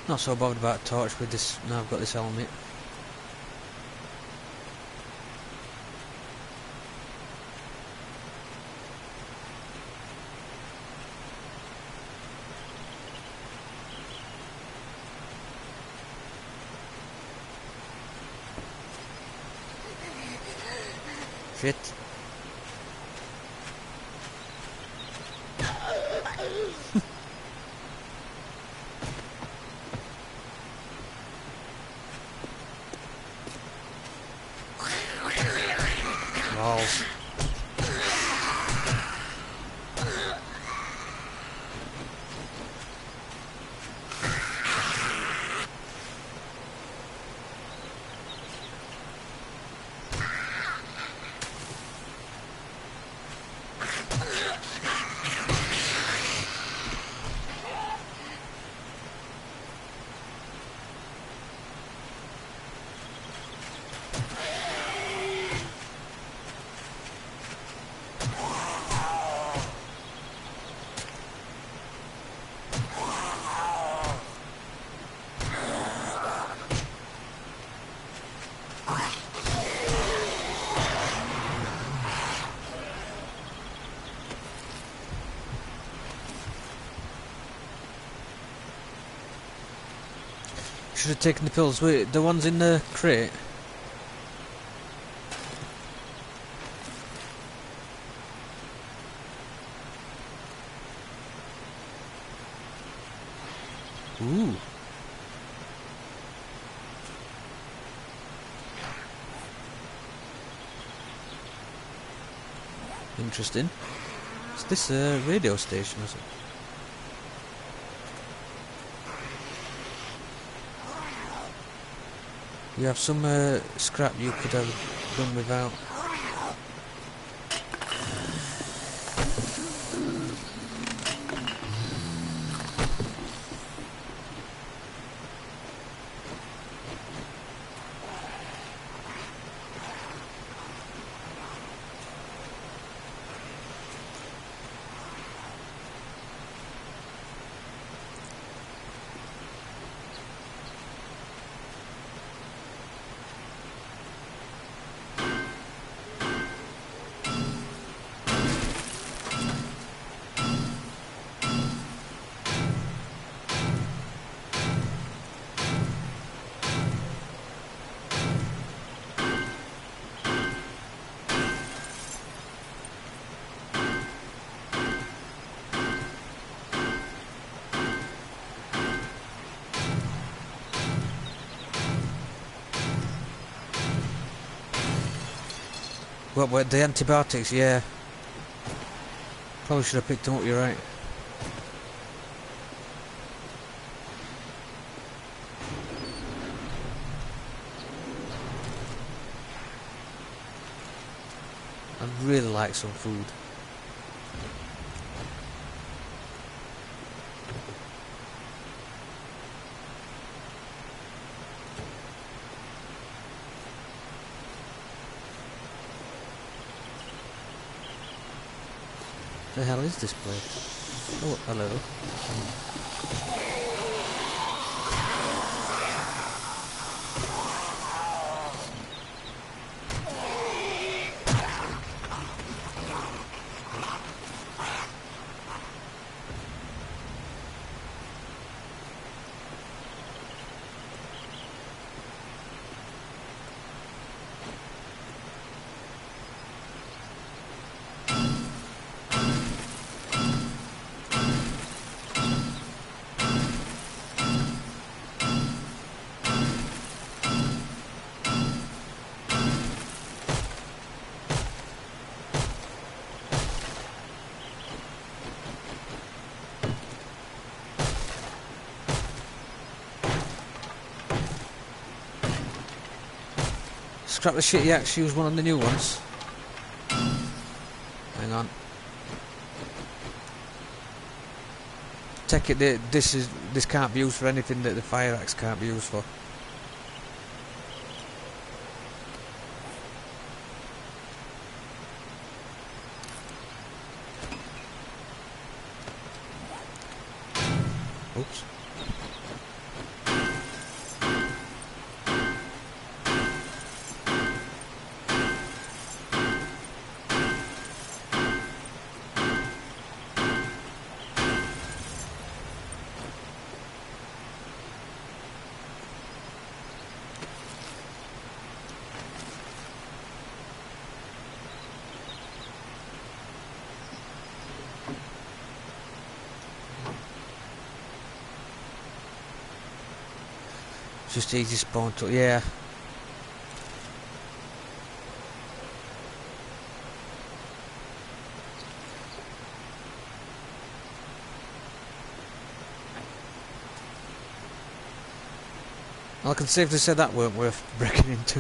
Not so bothered about a torch with this. Now I've got this helmet. Shit. Balls. Should have taken the pills. Wait, the ones in the crate. Ooh. Interesting. Is this a radio station or something? You have some scrap you could have done without. What, the antibiotics, yeah. Probably should have picked them up, you're right. I'd really like some food. The hell is this place? Oh, hello. Scrap the shitty axe, use one of the new ones. Hang on. Take it that this can't be used for anything that the fire axe can't be used for. Oops. Just easy spawn to, yeah. Well, I can safely say that weren't worth breaking into.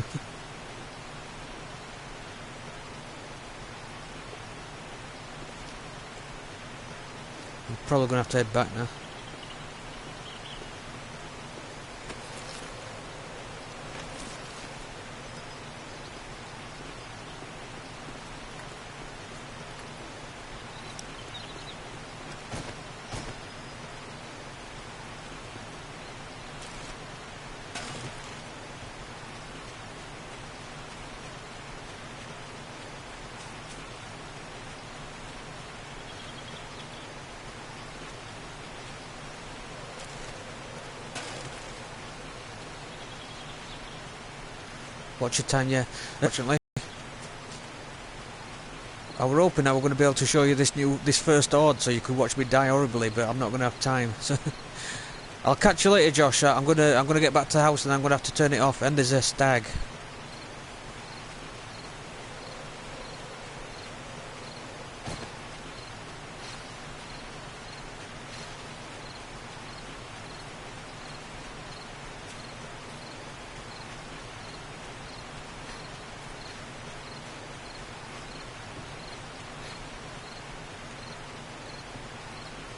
I'm probably going to have to head back now. Watch your time, yeah. Fortunately, I were hoping I were going to be able to show you this first horde so you could watch me die horribly, but I'm not going to have time. So I'll catch you later, Josh. I'm gonna get back to the house and I'm gonna have to turn it off. And there's a stag.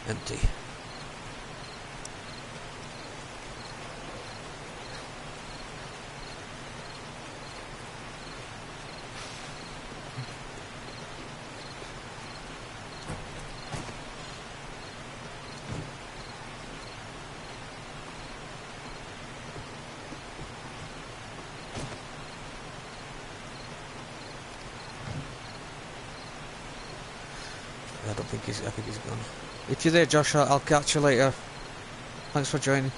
Empty. I think he's gone. If you're there, Josh, I'll catch you later. Thanks for joining.